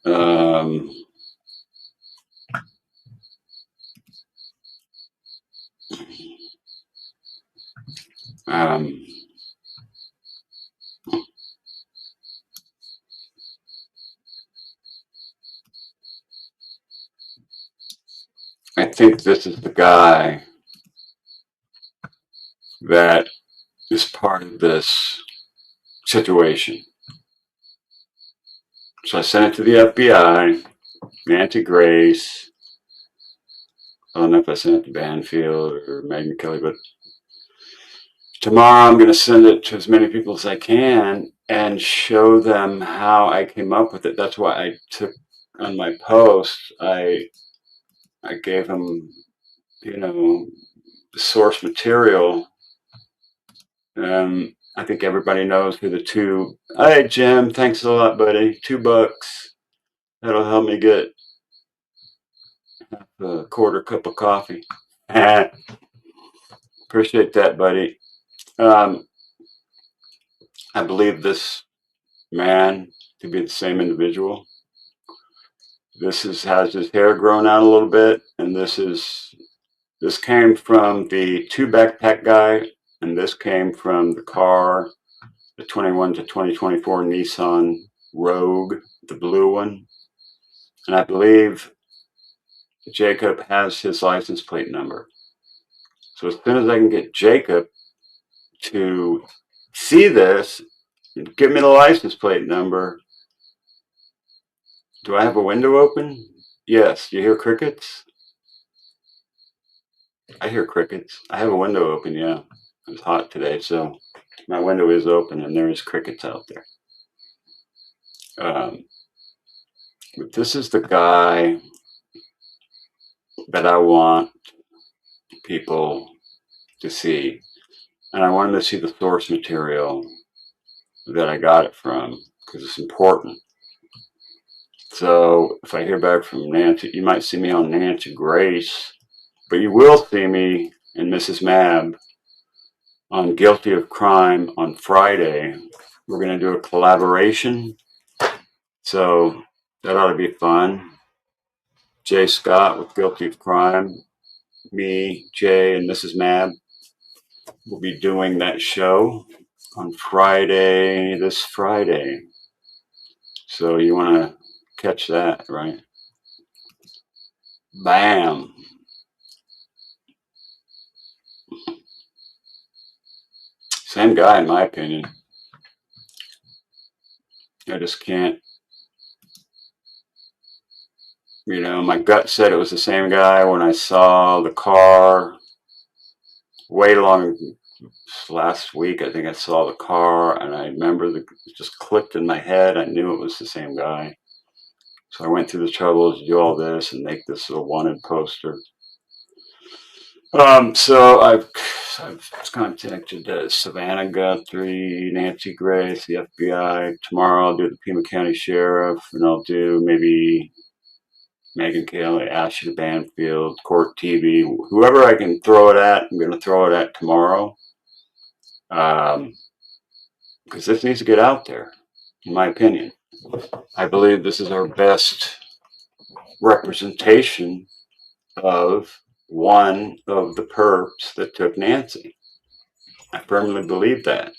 I think this is the guy that is part of this situation. So I sent it to the FBI, Nancy Grace. I don't know if I sent it to Banfield or Megan Kelly, but tomorrow I'm going to send it to as many people as I can and show them how I came up with it. That's why I took on my post, I gave them, the source material. I think everybody knows who the two. Hey, Jim, thanks a lot, buddy. $2. That'll help me get a quarter cup of coffee. Appreciate that, buddy. I believe this man to be the same individual. This has his hair grown out a little bit, and this came from the 2 backpack guy, and this came from the car, the 21 to 2024 Nissan Rogue, the blue one. And I believe Jacob has his license plate number. So as soon as I can get Jacob to see this, give me the license plate number. Do I have a window open? Yes. You hear crickets? I hear crickets. I have a window open, yeah. It's hot today, so my window is open and there is crickets out there. But this is the guy that I want people to see. And I want them to see the source material that I got it from, because it's important. So if I hear back from Nancy, you might see me on Nancy Grace, but you will see me in Mrs. MAB on Guilty of Crime on Friday. We're going to do a collaboration. So that ought to be fun. Jay Scott with Guilty of Crime. Me, Jay, and Mrs. MAB will be doing that show on Friday, this Friday. So you want to catch that, right? Bam. Same guy, in my opinion. I just can't, my gut said it was the same guy when I saw the car way longer. Last week, I think I saw the car, and I remember it just clicked in my head. I knew it was the same guy. So I went through the trouble to do all this and make this little wanted poster. So I've contacted Savannah Guthrie, Nancy Grace, the FBI. Tomorrow I'll do the Pima County Sheriff, and I'll do maybe Megan Kelly, Ashley Banfield, Court TV, whoever I can throw it at. I'm going to throw it at tomorrow, because this needs to get out there, in my opinion. I believe this is our best representation of one of the perps that took Nancy. I firmly believe that.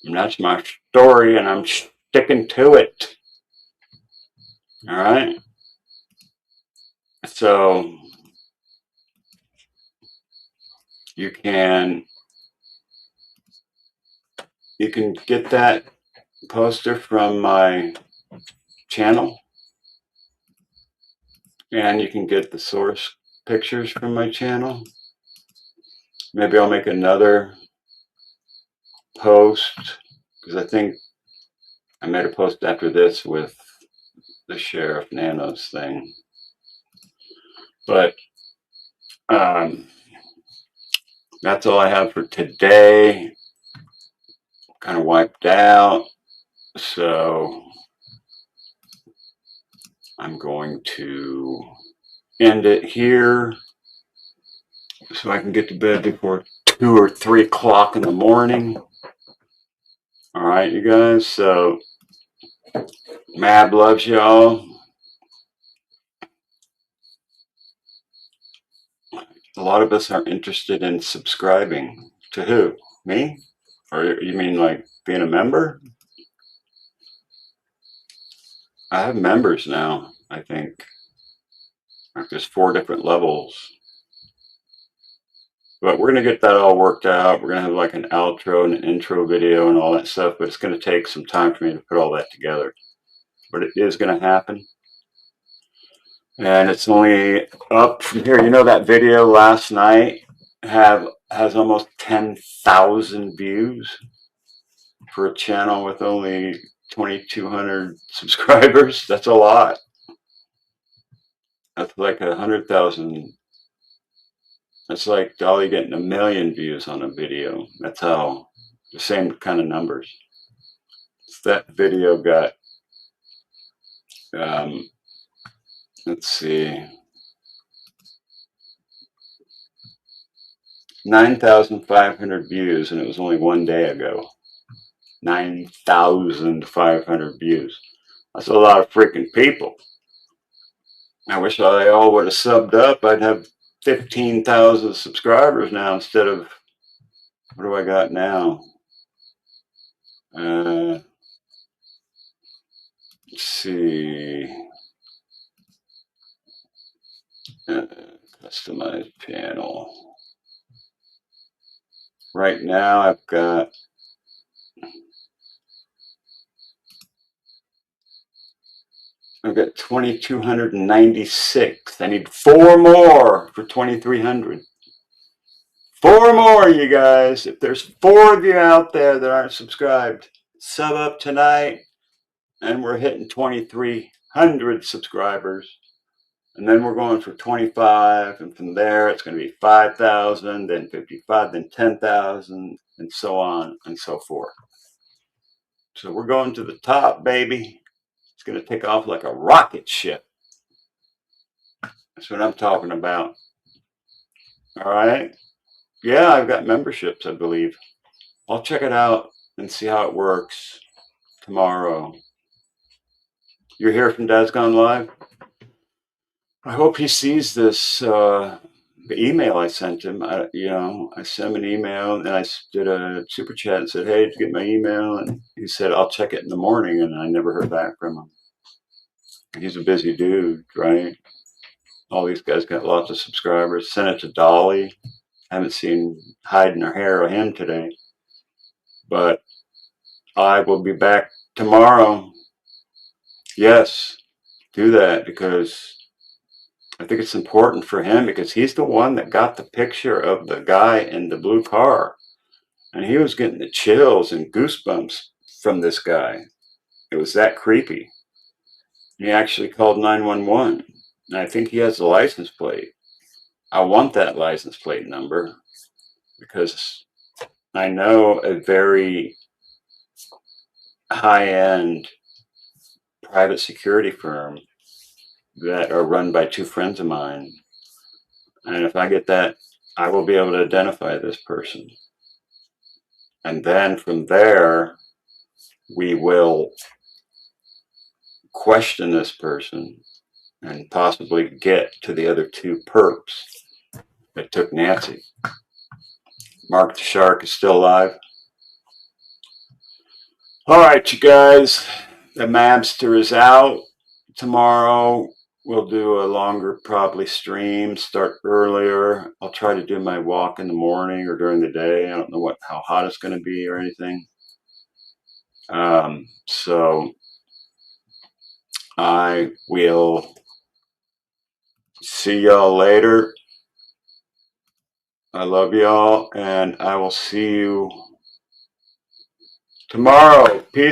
And that's my story, and I'm sticking to it. All right? So you can get that poster from my channel, and you can get the source pictures from my channel. Maybe I'll make another post, because I think I made a post after this with the Sheriff Nanos thing. But that's all I have for today. Kind of wiped out, so I'm going to end it here so I can get to bed before 2 or 3 o'clock in the morning. All right, you guys. So MAB loves y'all. A lot of us are interested in subscribing. To who? Me? Or you mean like being a member? I have members now, I think. Like there's 4 different levels. But we're going to get that all worked out. We're going to have like an outro and an intro video and all that stuff. But it's going to take some time for me to put all that together. But it is going to happen. And it's only up from here. You know that video last night has almost 10,000 views for a channel with only 2,200 subscribers. That's a lot. That's like 100,000. That's like Dolly getting 1 million views on a video. That's how, the same kind of numbers. So that video got, let's see, 9,500 views, and it was only 1 day ago. 9,500 views. That's a lot of freaking people. I wish they all would have subbed up. I'd have 15,000 subscribers now instead of, what do I got now? Let's see. Customize channel. Right now I've got 2,296. I need 4 more for 2,300. 4 more, you guys. If there's 4 of you out there that aren't subscribed, sub up tonight, and we're hitting 2,300 subscribers. And then we're going for 25, and from there it's going to be 5,000, then 55, then 10,000, and so on and so forth. So we're going to the top, baby. It's going to take off like a rocket ship. That's what I'm talking about. All right. Yeah, I've got memberships, I believe. I'll check it out and see how it works tomorrow. You're here from Dad's Gone Live? I hope he sees this the email I sent him. I sent him an email, and I did a super chat and said, hey, did you get my email? And he said, I'll check it in the morning, and I never heard back from him. He's a busy dude, right? All these guys got lots of subscribers. Sent it to Dolly. I haven't seen hiding her hair of him today. But I will be back tomorrow. Yes, do that, because I think it's important for him because he's the one that got the picture of the guy in the blue car. And he was getting the chills and goosebumps from this guy. It was that creepy. He actually called 911. And I think he has the license plate. I want that license plate number because I know a very high-end private security firm that are run by two friends of mine. And if I get that, I will be able to identify this person. And then from there, we will question this person and possibly get to the other two perps that took Nancy. Mark the Shark is still alive. All right, you guys, the MABSTA is out. Tomorrow we'll do a longer probably stream, start earlier. I'll try to do my walk in the morning or during the day. I don't know how hot it's going to be or anything. So I will see y'all later. I love y'all, and I will see you tomorrow. Peace.